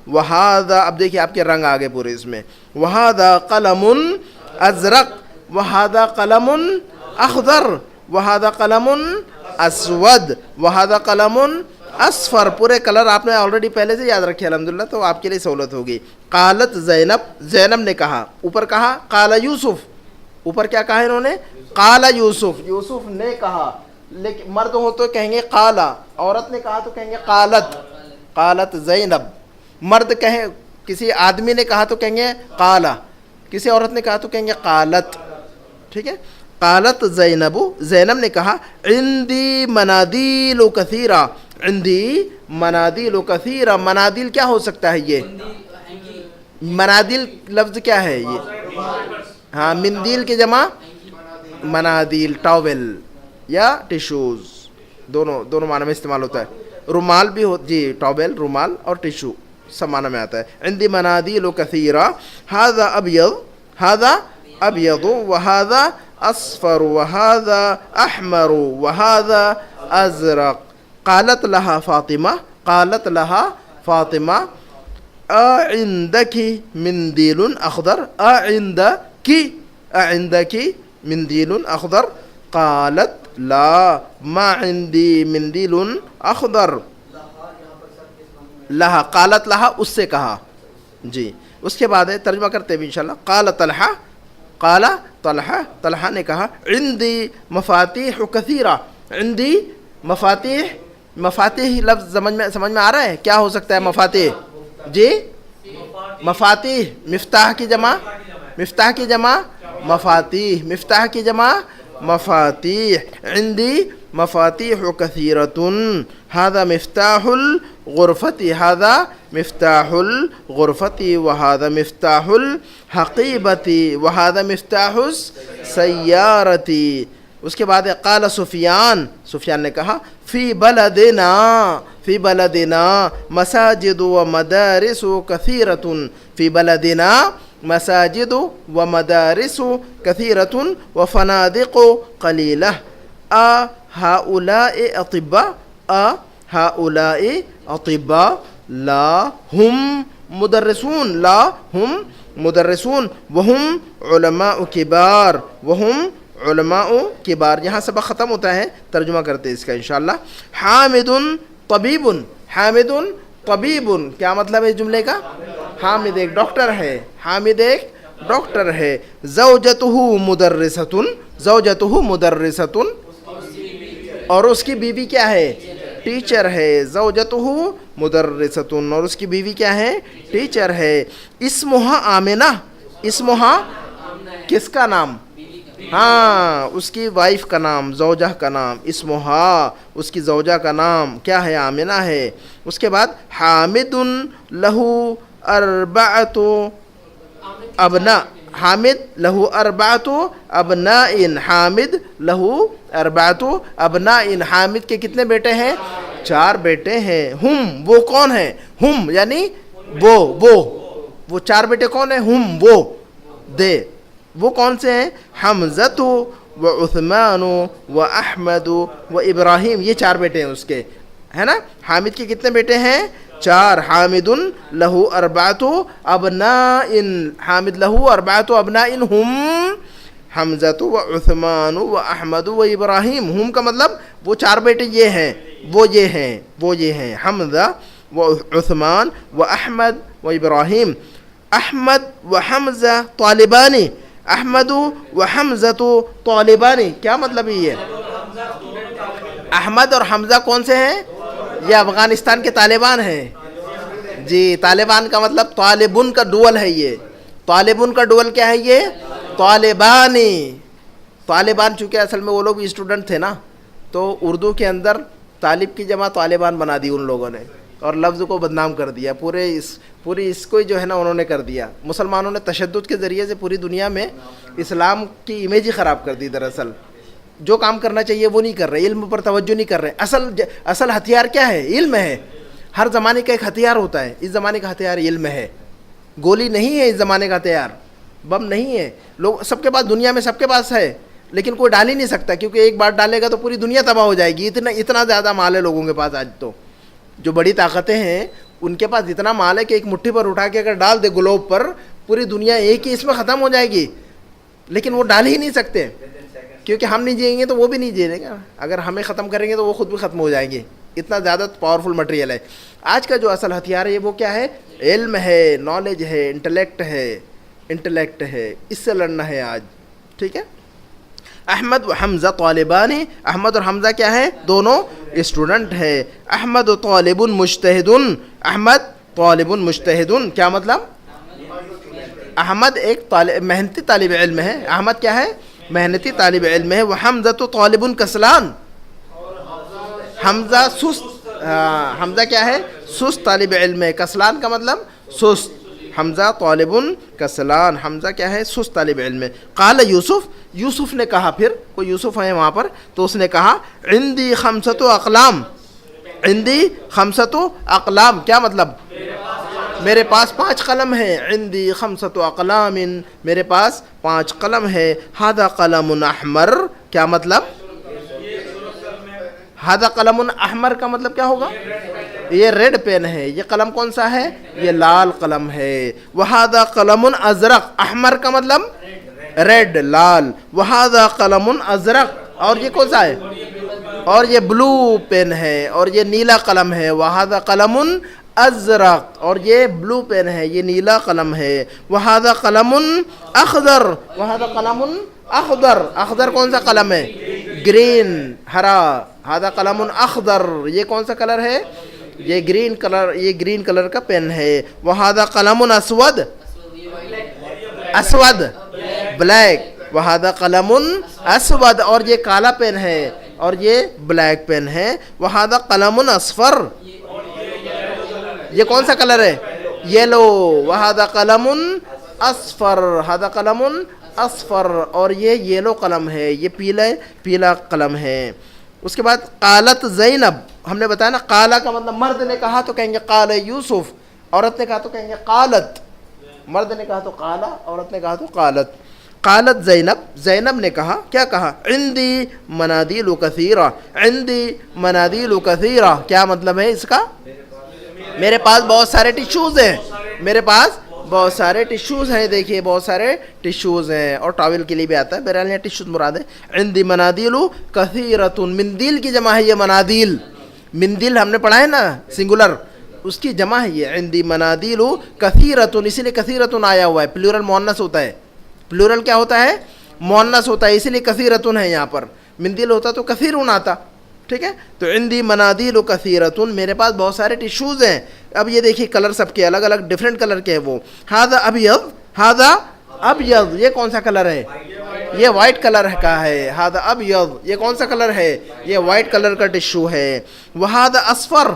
وهذا، اب دیکھیے آپ کے رنگ آگے پورے اس میں، وهذا قلم ازرق وهذا قلم اخضر وهذا قلم اسود وهذا قلم اصفر. پورے کلر آپ نے آلریڈی پہلے سے یاد رکھے الحمدللہ، تو آپ کے لیے سہولت ہوگی. قالت زینب. زینب نے کہا. اوپر کہا قال یوسف. اوپر کیا کہا انہوں نے؟ قال یوسف. یوسف نے کہا. لیکن مرد ہو تو کہیں گے قالا، عورت نے کہا تو کہیں گے قالت. قالت زینب. مرد کہیں، کسی آدمی نے کہا تو کہیں گے قالا، کسی عورت نے کہا تو کہیں گے قالت. ٹھیک ہے. قالت زینب. زینب نے کہا عندی منادیل کثیرہ. عندی منادیل کثیرہ. منادیل کیا ہو سکتا ہے یہ؟ منادیل لفظ کیا ہے یہ؟ ہاں، مندیل کے جمع منادیل، ٹاول یا ٹیشوز، دونوں معنی میں استعمال ہوتا ہے. رومال بھی ہو جی، ٹاول رومال اور ٹیشو سب معنی میں آتا ہے. عندي مناديل كثيرة. هذا أبيض. هذا أبيض وهذا أصفر وهذا أحمر وهذا أزرق. قالت لها فاطمة. قالت لها فاطمة أعندك منديل أخضر. أعندك منديل أخضر. قالت لا ما عندي منديل أخضر. لہا. قالت لہا اس سے کہا. جی اس کے بعد ہے ترجمہ کرتے بھی انشاءاللہ. قال طلحہ. قال طلحہ. طلحہ نے کہا عندي مفاتیح کثیرہ. عندي مفاتیح. مفاتیح لفظ سمجھ میں آ رہا ہے کیا ہو سکتا ہے؟ مفاتیح. جی مفاتیح. مفتاح کی جمع. مفتاح کی جمع مفاتیح. مفتاح کی جمع مفاتیح. عندي مفاتيح كثيرة. هذا مفتاح الغرفة. هذا مفتاح الغرفة وهذا مفتاح الحقيبة وهذا مفتاح السيارة. اس کے بعد قال سفیان. سفیان نے کہا فی بلدنا. فی بلدنا مساجد و مدارس كثيرة. فی بلدنا مساجد و مدارس كثيرة وفنادق قليلة. هؤلاء أطباء. هؤلاء أطباء لا هم مدرسون. لا هم مدرسون وهم علماء كبار. وهم علماء كبار. یہاں سبق ختم ہوتا ہے، ترجمہ کرتے ہیں اس کا انشاءاللہ. حامد طبیب. حامد طبیب. کیا مطلب ہے اس جملے کا؟ حامد ایک ڈاکٹر ہے. حامد ایک ڈاکٹر ہے. زوجته مدرسة. زوجته مدرسة. اور اس کی بیوی کیا ہے؟ ٹیچر ہے. زوجته مدرسة. اور اس کی بیوی کیا ہے؟ ٹیچر ہے. اسمها آمنہ. اسمها کس کا نام؟ ہاں اس کی وائف کا نام، زوجہ کا نام. اسمها اس کی زوجہ کا نام کیا ہے؟ آمنہ ہے. اس کے بعد حامد له 4 ابناء. حامد له 4 ابناء. حامد له 4 ابناء. حامد کے کتنے بیٹے ہیں؟ 4 بیٹے ہیں. ہم وہ کون ہیں؟ ہم یعنی وہ 4 بیٹے کون ہیں؟ ہم وہ کون سے ہیں؟ حمزۃ و عثمان و احمد و ابراہیم. یہ 4 بیٹے ہیں اس کے، ہے نا. حامد کے کتنے بیٹے ہیں؟ 4. حامد له 4 ابناء. حامد له 4 ابناء هم حمزۃ و عثمان و احمد و ابراہیم. ہم کا مطلب وہ 4 بیٹے یہ ہیں، وہ یہ ہیں حمزہ و عثمان و احمد و ابراہیم. احمد و حمزہ طالبانی. احمد و حمزۃ طالبانی. کیا مطلب یہ؟ احمد اور حمزہ کون سے ہیں؟ یہ افغانستان کے طالبان ہیں. جی طالبان کا مطلب طالبن کا ڈول ہے. یہ طالبن کا ڈول کیا ہے؟ یہ طالبانی. طالبان چونکہ اصل میں وہ لوگ بھی اسٹوڈنٹ تھے نا، تو اردو کے اندر طالب کی جمع طالبان بنا دی ان لوگوں نے، اور لفظ کو بدنام کر دیا، پوری اس کو جو ہے نا انہوں نے کر دیا. مسلمانوں نے تشدد کے ذریعے سے پوری دنیا میں اسلام کی امیج ہی خراب کر دی. دراصل جو کام کرنا چاہیے وہ نہیں کر رہے، علم پر توجہ نہیں کر رہے. اصل ہتھیار کیا ہے؟ علم ہے. ہر زمانے کا ایک ہتھیار ہوتا ہے، اس زمانے کا ہتھیار علم ہے. گولی نہیں ہے اس زمانے کا ہتھیار، بم نہیں ہے. لوگ سب کے پاس، دنیا میں سب کے پاس ہے، لیکن کوئی ڈال ہی نہیں سکتا، کیونکہ ایک بار ڈالے گا تو پوری دنیا تباہ ہو جائے گی. اتنا زیادہ مال ہے لوگوں کے پاس. آج تو جو بڑی طاقتیں ہیں ان کے پاس اتنا مال ہے کہ ایک مٹھی پر اٹھا کے اگر ڈال دے گلوب پر، پوری دنیا ایک ہی اس میں ختم ہو جائے گی. لیکن وہ ڈال ہی نہیں سکتے، کیونکہ ہم نہیں جئیں گے تو وہ بھی نہیں جیئیں گے. اگر ہمیں ختم کریں گے تو وہ خود بھی ختم ہو جائیں گے. اتنا زیادہ پاورفل مٹیریل ہے. آج کا جو اصل ہتھیار ہے وہ کیا ہے؟ علم ہے، نالج ہے، انٹلیکٹ ہے. اس سے لڑنا ہے آج. ٹھیک ہے. احمد و حمزہ طالبان. احمد اور حمزہ کیا ہے؟ دونوں اسٹوڈنٹ ہے. احمد و طالب مجتہد. احمد طالب مجتہد. کیا مطلب؟ احمد ایک محنتی طالب علم ہے. احمد کیا ہے؟ محنتی طالب علم ہے. وہ حمزہ تو طالب کسلان. حمزہ سست. حمزہ کیا ہے؟ سست طالب علم ہے. کسلان کا مطلب سست. حمزہ طالب کسلان. حمزہ کیا ہے؟ سست طالب علم ہے. قال یوسف. یوسف نے کہا، پھر کوئی یوسف ہے وہاں پر، تو اس نے کہا عندی خمسۃ اقلام. عندی خمسۃ اقلام کیا مطلب؟ میرے پاس 5 قلم ہے. عندی خمسۃ اقلام، میرے پاس 5 قلم ہے. ھذا قلم احمر. کیا مطلب؟ ھذا قلم احمر کا مطلب کیا ہوگا؟ یہ ریڈ پین ہے. یہ قلم کون سا ہے؟ یہ لال قلم ہے. وھذا قلم ازرق. احمر کا مطلب ریڈ، لال. وھذا قلم ازرق. اور یہ کون سا ہے؟ اور یہ بلو پین ہے، اور یہ نیلا قلم ہے. وھذا قلم ازرق. اور یہ بلو پین ہے، یہ نیلا قلم ہے. وھذا قلم اخضر. وھذا قلم اخضر. اخضر کون سا قلم ہے؟ گرین، ہرا. ھذا قلم اخضر. یہ کون سا کلر ہے؟ یہ گرین کلر. یہ گرین کلر کا پین ہے. وھذا قلم اسود. اسود بلیک. وھذا قلم اسود. اور یہ کالا پین ہے، اور یہ بلیک پین ہے. وھذا قلم اصفر. یہ کون سا کلر ہے؟ یلو. وھذا قلم اصفر. ھذا قلم اصفر. اور یہ یلو قلم ہے، یہ پیلا قلم ہے. اس کے بعد قالت زینب. ہم نے بتایا نا، قالا کا مطلب مرد نے کہا تو کہیں گے قال یوسف، عورت نے کہا تو کہیں گے قالت. مرد نے کہا تو قالا، عورت نے کہا تو قالت. قالت زینب. زینب نے کہا، کیا کہا؟ عندی منادیل کثیرہ. عندی منادیل کثیرہ. کیا مطلب ہے اس کا؟ میرے پاس بہت سارے ٹیشوز ہیں. میرے پاس بہت سارے ٹیشوز ہیں. دیکھیے بہت سارے ٹیشوز ہیں، اور ٹاول کے لیے بھی آتا ہے. بہرحال یہاں ٹیشوز مراد ہے. عندی منادیل کثیرۃ. مندیل کی جمع ہے یہ منادیل. مندیل ہم نے پڑھا ہے نا، سنگولر، اس کی جمع ہے یہ. عندی منادیل کثیرۃ. اسی لیے کثیرۃ آیا ہوا ہے. پلورل مؤنث ہوتا ہے. پلورل کیا ہوتا ہے؟ مؤنث ہوتا ہے، اسی لیے کثیرۃ ہے یہاں پر. مندیل ہوتا تو کثیرون آتا. ٹھیک ہے. تو عندی منادیل کثیرۃ. میرے پاس بہت سارے ٹیشوز ہیں. اب یہ دیکھیے کلر سب کے الگ الگ ڈفرینٹ کلر کے ہیں وہ. ھذا ابیض. ھذا ابیض. یہ کون سا کلر ہے؟ یہ وائٹ کلر کا ہے. ھذا ابیض. یہ کون سا کلر ہے؟ یہ وائٹ کلر کا ٹیشو ہے. وھذا اصفر.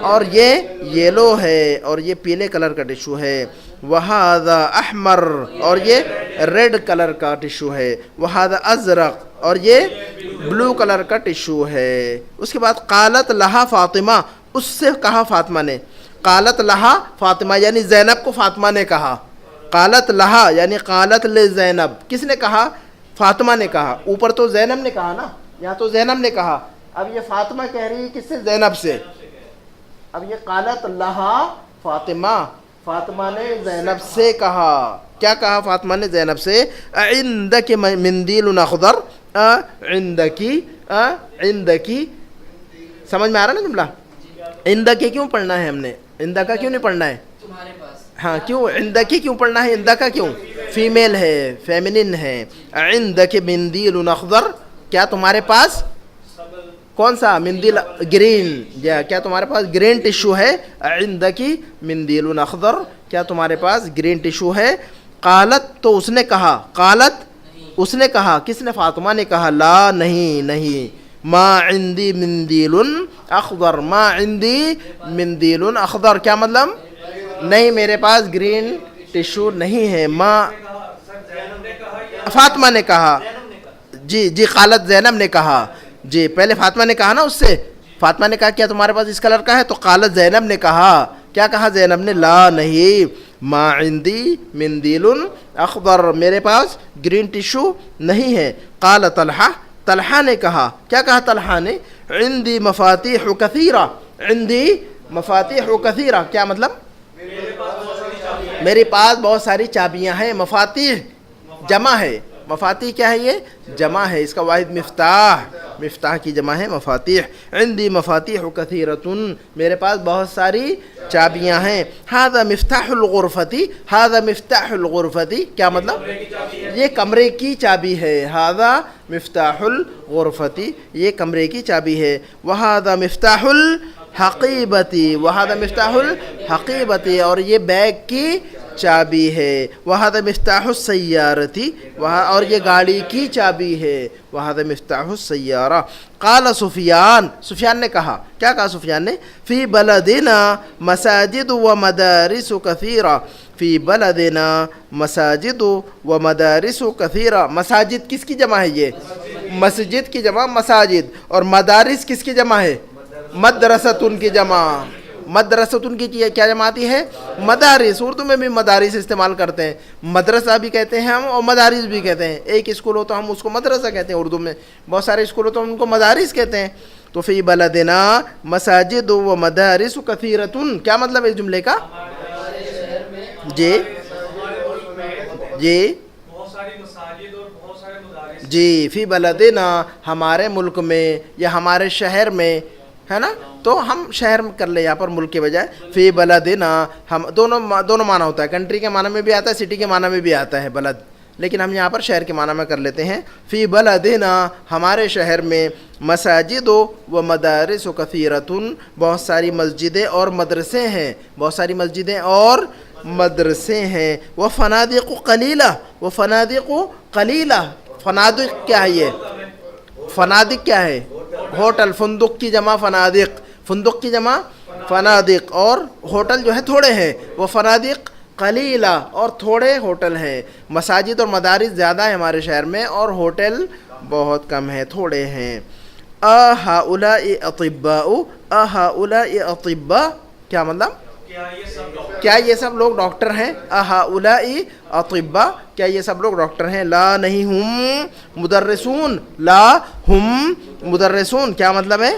اور یہ یلو ہے، اور یہ پیلے کلر کا ٹیشو ہے. وھذا احمر. اور یہ ریڈ کلر کا ٹیشو ہے. وھذا ازرق. اور یہ بلو کلر کا ٹیشو ہے. اس کے بعد قالت لہا فاطمہ. اس سے کہا فاطمہ نے. قالت لہا فاطمہ یعنی زینب کو فاطمہ نے کہا. قالت لہا یعنی قالت لزینب. کس نے کہا؟ فاطمہ نے کہا. اوپر تو زینب نے کہا نا، یہاں تو زینب نے کہا. اب یہ فاطمہ کہہ رہی ہے کس سے؟ زینب سے. اب یہ قالت لہا فاطمہ. فاطمہ نے زینب سے کہا. کیا کہا فاطمہ نے زینب سے؟ عندک مندیل اخضر. عندکی. عندکی. سمجھ میں آ رہا نا جملہ؟ عندکی کیوں پڑھنا ہے ہم نے؟ عندکا کیوں نہیں پڑھنا ہے؟ ہاں کیوں عندکی کیوں پڑھنا ہے؟ عندکا کیوں؟ فیمیل ہے، فیمنن ہے. عندک مندیل اخضر. کیا تمہارے پاس کون سا مندیل؟ گرین. کیا تمہارے پاس گرین ٹیشو ہے؟ عندکی مندیل اخضر. کیا تمہارے پاس گرین ٹیشو ہے؟ قالت. تو اس نے کہا. قالت اس نے کہا. کس نے؟ فاطمہ نے کہا. لا نہیں، نہیں. ما عندی مندیل اخضر ما عندی مندیل اخضر، کیا مطلب؟ نہیں میرے پاس گرین ٹیشو نہیں ہے. ما فاطمہ نے کہا، جی جی قالت زینب نے کہا، جی پہلے فاطمہ نے کہا نا اس سے، فاطمہ نے کہا کیا تمہارے پاس اس کلر کا ہے؟ تو قالت زینب نے کہا، کیا کہا زینب نے؟ لا نہیں، ما عندی مندیل اخضر، میرے پاس گرین ٹیشو نہیں ہے. قال طلحہ، طلحہ نے کہا، کیا کہا طلحہ نے؟ عندی مفاتیح کثیرہ، عندی مفاتیح کثیرہ، کیا مطلب؟ میرے پاس بہت ساری چابیاں ہیں. مفاتیح جمع ہے، مفاتیح کیا ہے؟ یہ جمع ہے، اس کا واحد مفتاح، مفتاح کی جمع ہے مفاتیح. عندی مفاتیح کثیرۃ، میرے پاس بہت ساری چابیاں ہیں. ھذا مفتاح الغرفۃ، ھذا مفتاح الغرفۃ، کیا مطلب؟ یہ کمرے کی چابی ہے. ھذا مفتاح الغرفۃ، یہ کمرے کی چابی ہے. وھذا مفتاح الحقیبۃ، وھذا مفتاح الحقیبۃ، اور یہ بیگ کی چابی ہے. وھذا مفتاح السیارۃ، اور یہ گاڑی کی چابی ہے. وھذا مفتاح السیارہ. قال سفیان، سفیان نے کہا، کیا کہا سفیان نے؟ فی بلدنا مساجد و مدارس کثیرہ، فی بلدنا مساجد و مدارس کثیرہ. مساجد کس کی جمع ہے؟ یہ مسجد کی جمع مساجد. اور مدارس کس کی جمع ہے؟ مدرستن کی جمع. مدرستن کی کیا جمع آتی ہے؟ مدارس. اردو میں بھی مدارس استعمال کرتے ہیں، مدرسہ بھی کہتے ہیں ہم اور مدارس بھی کہتے ہیں. ایک اسکول ہو تو ہم اس کو مدرسہ کہتے ہیں اردو میں، بہت سارے اسکول ہو تو ہم ان کو مدارس کہتے ہیں. تو فی بلدنا مساجد و مدارس کثیرۃ، کیا مطلب ہے اس جملے کا؟ جی جی جی فی بلدنا، ہمارے ملک میں یا ہمارے شہر میں، ہے نا؟ تو ہم شہر میں کر لیں یہاں پر ملک کے بجائے. فی بلدنا، ہم دونوں معنی ہوتا ہے، کنٹری کے معنی میں بھی آتا ہے، سٹی کے معنی میں بھی آتا ہے بلد، لیکن ہم یہاں پر شہر کے معنی میں کر لیتے ہیں. فی بلدنا، ہمارے شہر میں، مساجد و مدارس کثیرۃ، بہت ساری مسجدیں اور مدرسے ہیں، بہت ساری مسجدیں اور مدرسے ہیں. و فنادق قلیلہ، و فنادق قلیلہ. فنادق کیا ہے؟ یہ فنادق کیا ہے؟ ہوٹل. فندق کی جمع فنادق، فندق کی جمع فنادق، اور ہوٹل جو ہے تھوڑے ہیں. وہ فنادق قلیلہ، اور تھوڑے ہوٹل ہیں. مساجد اور مدارس زیادہ ہیں ہمارے شہر میں، اور ہوٹل بہت کم ہیں، تھوڑے ہیں. اہؤلاء اطباء، اہؤلاء اطباء، کیا مطلب؟ کیا یہ سب لوگ ڈاکٹر ہیں؟ اہؤلاء اطباء، کیا یہ سب لوگ ڈاکٹر ہیں؟ لا نہیں، ہم مدرسون، لا ہم مدرسون، کیا مطلب ہے؟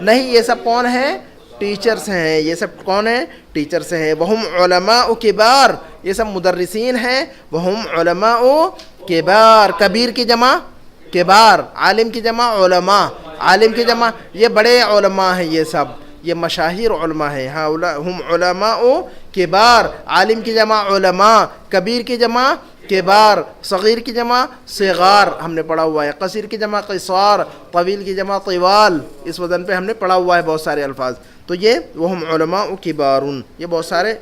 نہیں، یہ سب کون ہیں؟ ٹیچرز ہیں. یہ سب کون ہیں؟ ٹیچرز ہیں. وہم علماء کبار، یہ سب مدرسین ہیں. وہم علماء کبار، کبیر کی جمع کبار، عالم کی جمع علماء، عالم کی جمع یہ بڑے علماء ہیں، یہ سب یہ مشاہیر علماء ہیں. ہاں ہم علماء کبار، عالم کی جمع علماء، کبیر کی جمع کبار، صغیر کی جمع صغار، ہم نے پڑھا ہوا ہے. قصیر کی جمع قصار، طویل کی جمع طوال. اس وزن پہ ہم نے پڑھا ہوا ہے بہت سارے الفاظ. تو یہ وہم علماء کبارون، یہ بہت سارے.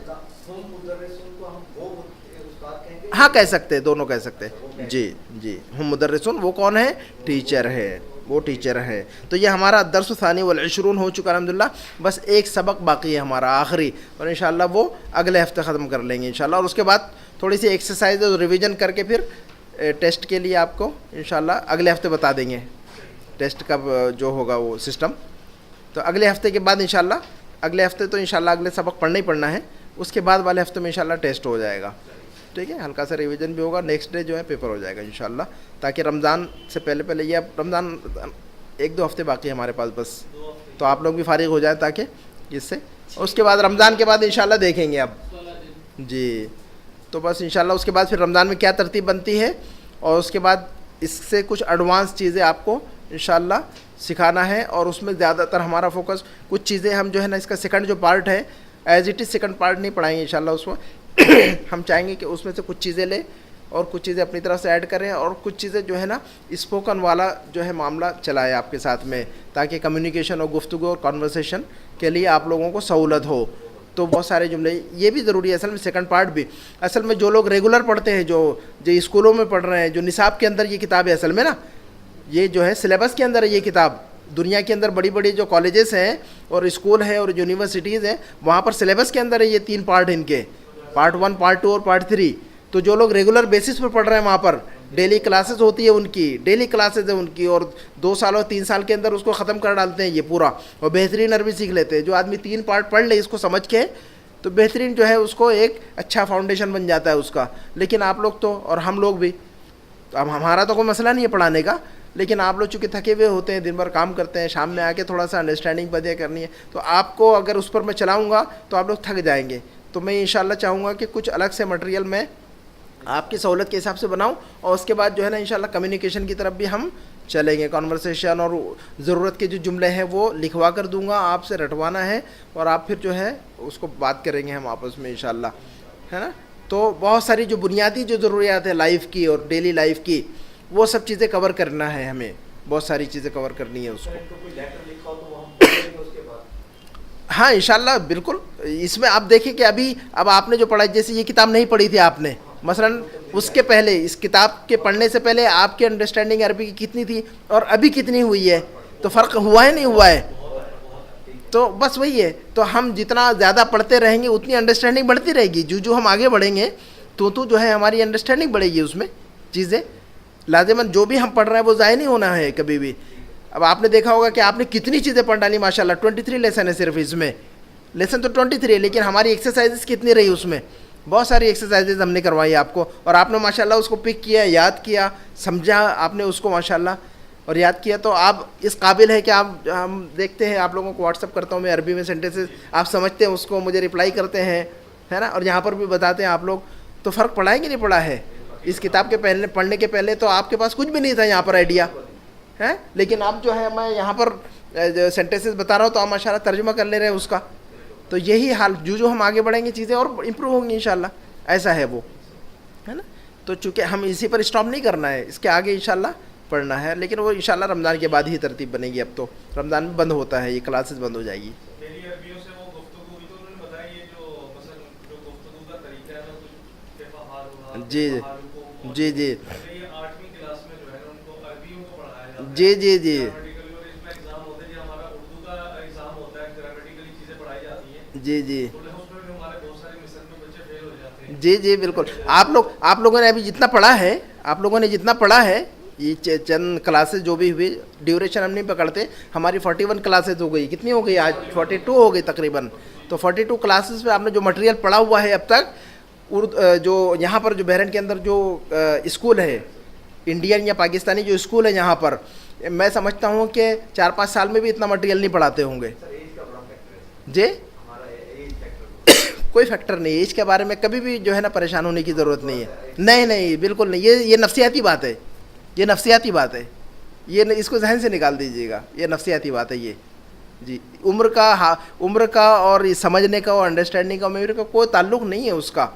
ہاں کہہ سکتے، دونوں کہہ سکتے. جی جی ہم مدرسون، وہ کون ہے؟ ٹیچر ہے، وہ ٹیچر ہے. تو یہ ہمارا درس ثانی والعشرون ہو چکا الحمدللہ. بس ایک سبق باقی ہے ہمارا آخری، اور انشاءاللہ وہ اگلے ہفتے ختم کر لیں گے انشاءاللہ. اور اس کے بعد تھوڑی سی ایکسرسائز اور ریویژن کر کے پھر ٹیسٹ کے لیے آپ کو انشاءاللہ اگلے ہفتے بتا دیں گے ٹیسٹ کب جو ہوگا وہ سسٹم. تو اگلے ہفتے کے بعد انشاءاللہ، اگلے ہفتے تو انشاءاللہ اگلے سبق پڑھنا ہی پڑھنا ہے، اس کے بعد والے ہفتے میں انشاءاللہ ٹیسٹ ہو جائے گا. ٹھیک ہے، ہلکا سا ریویژن بھی ہوگا. نیکسٹ ڈے جو ہے پیپر ہو جائے گا انشاءاللہ، تاکہ رمضان سے پہلے یہ اب رمضان 1-2 ہفتے باقی ہے ہمارے پاس بس، تو آپ لوگ بھی فارغ ہو جائیں تاکہ اس سے. اس کے بعد رمضان کے بعد انشاءاللہ دیکھیں گے اب. جی تو بس انشاءاللہ اس کے بعد پھر رمضان میں کیا ترتیب بنتی ہے، اور اس کے بعد اس سے کچھ ایڈوانس چیزیں آپ کو انشاءاللہ سکھانا ہے. اور اس میں زیادہ تر ہمارا فوکس کچھ چیزیں ہم جو ہے نا، اس کا سیکنڈ جو پارٹ ہے as it is second part نہیں پڑھائیں گے انشاءاللہ. اس میں ہم چاہیں گے کہ اس میں سے کچھ چیزیں لیں اور کچھ چیزیں اپنی طرف سے ایڈ کریں، اور کچھ چیزیں جو ہے نا اسپوکن والا جو ہے معاملہ چلائے آپ کے ساتھ میں، تاکہ کمیونیکیشن اور گفتگو اور کانورسیشن کے لیے آپ لوگوں کو سہولت ہو. تو بہت سارے جملے یہ بھی ضروری ہے اصل میں. سیکنڈ پارٹ بھی اصل میں جو لوگ ریگولر پڑھتے ہیں، جو اسکولوں میں پڑھ رہے ہیں، جو نصاب کے اندر یہ کتاب ہے اصل میں نا، یہ جو ہے سلیبس کے اندر ہے یہ کتاب. دنیا کے اندر بڑی بڑی جو کالجز ہیں اور اسکول ہیں اور یونیورسٹیز ہیں وہاں پر سلیبس کے اندر ہے یہ 3 پارٹ ان کے، پارٹ 1 پارٹ 2 اور پارٹ 3. تو جو لوگ ریگولر بیسس پر پڑھ رہے ہیں وہاں پر ڈیلی کلاسز ہوتی ہے ان کی، ڈیلی کلاسز ہے ان کی، اور 2 سال اور 3 سال کے اندر اس کو ختم کر ڈالتے ہیں یہ پورا، اور بہترین عربی سیکھ لیتے ہیں. جو آدمی 3 پارٹ پڑھ لے اس کو سمجھ کے تو بہترین جو ہے اس کو ایک اچھا فاؤنڈیشن بن جاتا ہے اس کا. لیکن آپ لوگ تو اور ہم لوگ بھی، اب ہمارا تو کوئی مسئلہ نہیں ہے پڑھانے کا، لیکن آپ لوگ چونکہ تھکے ہوئے ہوتے ہیں، دن بھر کام کرتے ہیں، شام میں آ کے تھوڑا سا انڈرسٹینڈنگ بدیا کرنی ہے، تو آپ کو اگر اس پر میں چلاؤں گا تو آپ لوگ تھک جائیں گے. تو میں انشاءاللہ چاہوں گا کہ کچھ الگ سے مٹیریل میں آپ کی سہولت کے حساب سے بناؤں، اور اس کے بعد جو ہے نا انشاءاللہ کمیونیکیشن کی طرف بھی ہم چلیں گے. کانورسیشن اور ضرورت کے جو جملے ہیں وہ لکھوا کر دوں گا، آپ سے رٹوانا ہے، اور آپ پھر جو ہے اس کو بات کریں گے ہم آپس میں انشاءاللہ، ہے نا. تو بہت ساری جو بنیادی جو ضروریات ہے لائف کی اور ڈیلی لائف کی، وہ سب چیزیں کور کرنا ہے ہمیں، بہت ساری چیزیں کور کرنی ہے اس کو. ہاں انشاءاللہ بالکل. اس میں آپ دیکھیں کہ اب آپ نے جو پڑھا، جیسے یہ کتاب نہیں پڑھی تھی آپ نے مثلا، اس کے پہلے اس کتاب کے پڑھنے سے پہلے آپ کی انڈرسٹینڈنگ عربی کی کتنی تھی اور ابھی کتنی ہوئی ہے؟ تو فرق ہوا ہے نہیں ہوا ہے؟ تو بس وہی ہے. تو ہم جتنا زیادہ پڑھتے رہیں گے اتنی انڈرسٹینڈنگ بڑھتی رہے گی. جو ہم آگے بڑھیں گے تو جو ہے ہماری انڈرسٹینڈنگ بڑھے گی. اس میں چیزیں لازماً جو بھی ہم پڑھ رہے ہیں وہ ضائع نہیں ہونا ہے کبھی بھی. اب آپ نے دیکھا ہوگا کہ آپ نے کتنی چیزیں پڑھ ڈالی ماشاءاللہ. 23 لیسن ہے صرف اس میں، لیسن تو 23 ہے، لیکن ہماری ایکسرسائزز کتنی رہی اس میں؟ بہت ساری ایکسرسائزز ہم نے کروائی آپ کو، اور آپ نے ماشاءاللہ اس کو پک کیا، یاد کیا، سمجھا آپ نے اس کو ماشاءاللہ اور یاد کیا. تو آپ اس قابل ہے کہ آپ، ہم دیکھتے ہیں آپ لوگوں کو واٹس اپ کرتا ہوں میں عربی میں سینٹینسز، آپ سمجھتے ہیں اس کو، مجھے رپلائی کرتے ہیں، ہے نا، اور یہاں پر بھی بتاتے ہیں آپ لوگ. تو فرق پڑا ہے کہ نہیں پڑا ہے؟ اس کتاب کے پہلے پڑھنے کے پہلے تو آپ کے پاس کچھ بھی نہیں تھا یہاں پر آئیڈیا ہے، لیکن اب جو ہے میں یہاں پر سینٹینسز بتا رہا ہوں تو آپ ماشاءاللہ ترجمہ کر لے رہے ہیں اس کا. تو یہی حال، جو ہم آگے بڑھیں گے چیزیں اور امپروو ہوں گی انشاءاللہ. ایسا ہے وہ، ہے نا. تو چونکہ ہم اسی پر اسٹاپ نہیں کرنا ہے، اس کے آگے انشاءاللہ پڑھنا ہے، لیکن وہ انشاءاللہ رمضان کے بعد ہی ترتیب بنے گی. اب تو رمضان میں بند ہوتا ہے، یہ کلاسز بند ہو جائے گی. جی جی جی جی جی جی جی جی جی جی بالکل. آپ لوگوں نے ابھی جتنا پڑھا ہے، آپ لوگوں نے جتنا پڑھا ہے، یہ چند کلاسز جو بھی ہوئی، ڈیوریشن ہم نہیں پکڑتے، ہماری 41 کلاسز ہو گئی. کتنی ہو گئی آج؟ 42 ہو گئی تقریباً. تو 42 کلاسز پہ آپ نے جو مٹیریل پڑھا ہوا ہے اب تک، جو یہاں پر جو بحرین کے اندر جو اسکول ہے، انڈین یا پاکستانی جو اسکول ہے یہاں پر، میں سمجھتا ہوں کہ 4-5 سال میں بھی اتنا مٹیریل نہیں پڑھاتے ہوں گے. جی کوئی فیکٹر نہیں ہے ایج کے بارے میں، کبھی بھی جو ہے نا پریشان ہونے کی ضرورت نہیں ہے. نہیں نہیں بالکل نہیں، یہ نفسیاتی بات ہے، یہ نفسیاتی بات ہے، یہ اس کو ذہن سے نکال دیجیے گا، یہ نفسیاتی بات ہے یہ. جی عمر کا اور یہ سمجھنے کا اور انڈرسٹینڈنگ کا میرے کا کوئی تعلق نہیں ہے اس کا.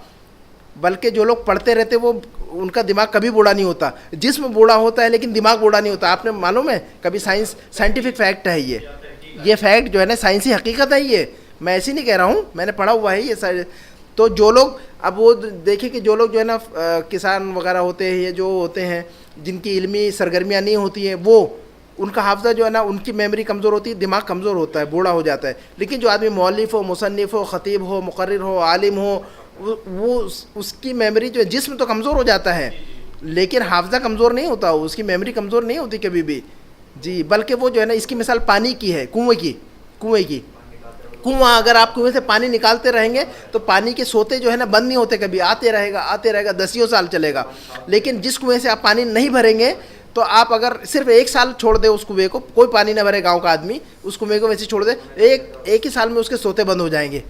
بلکہ جو لوگ پڑھتے رہتے وہ ان کا دماغ کبھی بوڑھا نہیں ہوتا. جسم بوڑھا ہوتا ہے لیکن دماغ بوڑھا نہیں ہوتا. آپ نے معلوم ہے کبھی سائنٹیفک فیکٹ ہے یہ فیکٹ جو ہے نا سائنسی حقیقت ہے. یہ میں ایسے نہیں کہہ رہا ہوں، میں نے پڑھا ہوا ہے یہ. تو جو لوگ اب وہ دیکھیں کہ جو لوگ جو ہے نا کسان وغیرہ ہوتے ہیں، یا جو ہوتے ہیں جن کی علمی سرگرمیاں نہیں ہوتی ہیں، وہ ان کا حافظہ جو ہے نا، ان کی میموری کمزور ہوتی ہے، دماغ کمزور ہوتا ہے، بوڑھا ہو جاتا ہے. لیکن جو آدمی مؤلف ہو، مصنف ہو، خطیب ہو، مقرر ہو، عالم ہو، وہ اس کی میموری جو ہے، جسم تو کمزور ہو جاتا ہے لیکن حافظہ کمزور نہیں ہوتا، اس کی میموری کمزور نہیں ہوتی کبھی بھی. جی بلکہ وہ جو ہے نا، اس کی مثال پانی کی ہے، کنویں کی. کنواں اگر آپ کنویں سے پانی نکالتے رہیں گے تو پانی کے سوتے جو ہے نا بند نہیں ہوتے، کبھی آتے رہے گا 10 سال چلے گا. لیکن جس کنویں سے آپ پانی نہیں بھریں گے، تو آپ اگر صرف 1 سال چھوڑ دیں اس کنویں کو، کوئی پانی نہ بھرے گاؤں کا آدمی، اس کنویں کو ویسے چھوڑ دے، ایک ہی سال میں اس کے سوتے بند ہو جائیں گے.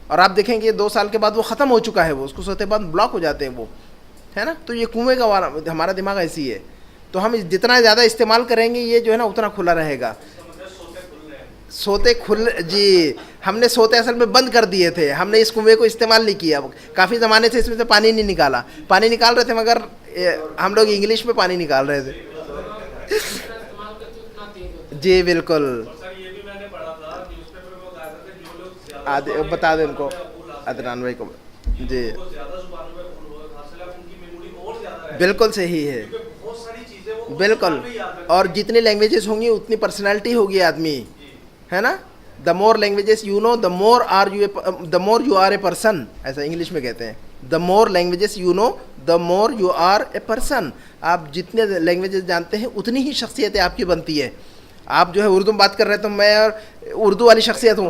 اور آپ دیکھیں گے 2 سال کے بعد وہ ختم ہو چکا ہے، وہ اس کو سوتے بند بلاک ہو جاتے ہیں وہ، ہے نا. تو یہ کنویں کا ہمارا دماغ ایسی ہے. تو ہم جتنا زیادہ استعمال کریں گے یہ جو ہے نا اتنا کھلا رہے گا. سوتے جی ہم نے سوتے اصل میں بند کر دیے تھے، ہم نے اس کنویں کو استعمال نہیں کیا. کافی زمانے سے اس میں سے پانی نہیں نکالا، پانی نکال رہے تھے مگر ہم لوگ انگلش میں پانی نکال رہے تھے. جی بالکل. بتا دیں ان کو، عدنان بھائی کو. جی بالکل صحیح ہے. بالکل. اور جتنی لینگویجز ہوں گی اتنی پرسنالٹی ہوگی آدمی, ہے نا. The more languages you know, the more you are a person, ایسا انگلش میں کہتے ہیں. The more languages you know, the more you are a person. آپ جتنے لینگویجز جانتے ہیں اتنی ہی شخصیت آپ کی بنتی ہے. آپ جو ہے اردو میں بات کر رہے ہیں تو میں اردو والی شخصیت ہوں,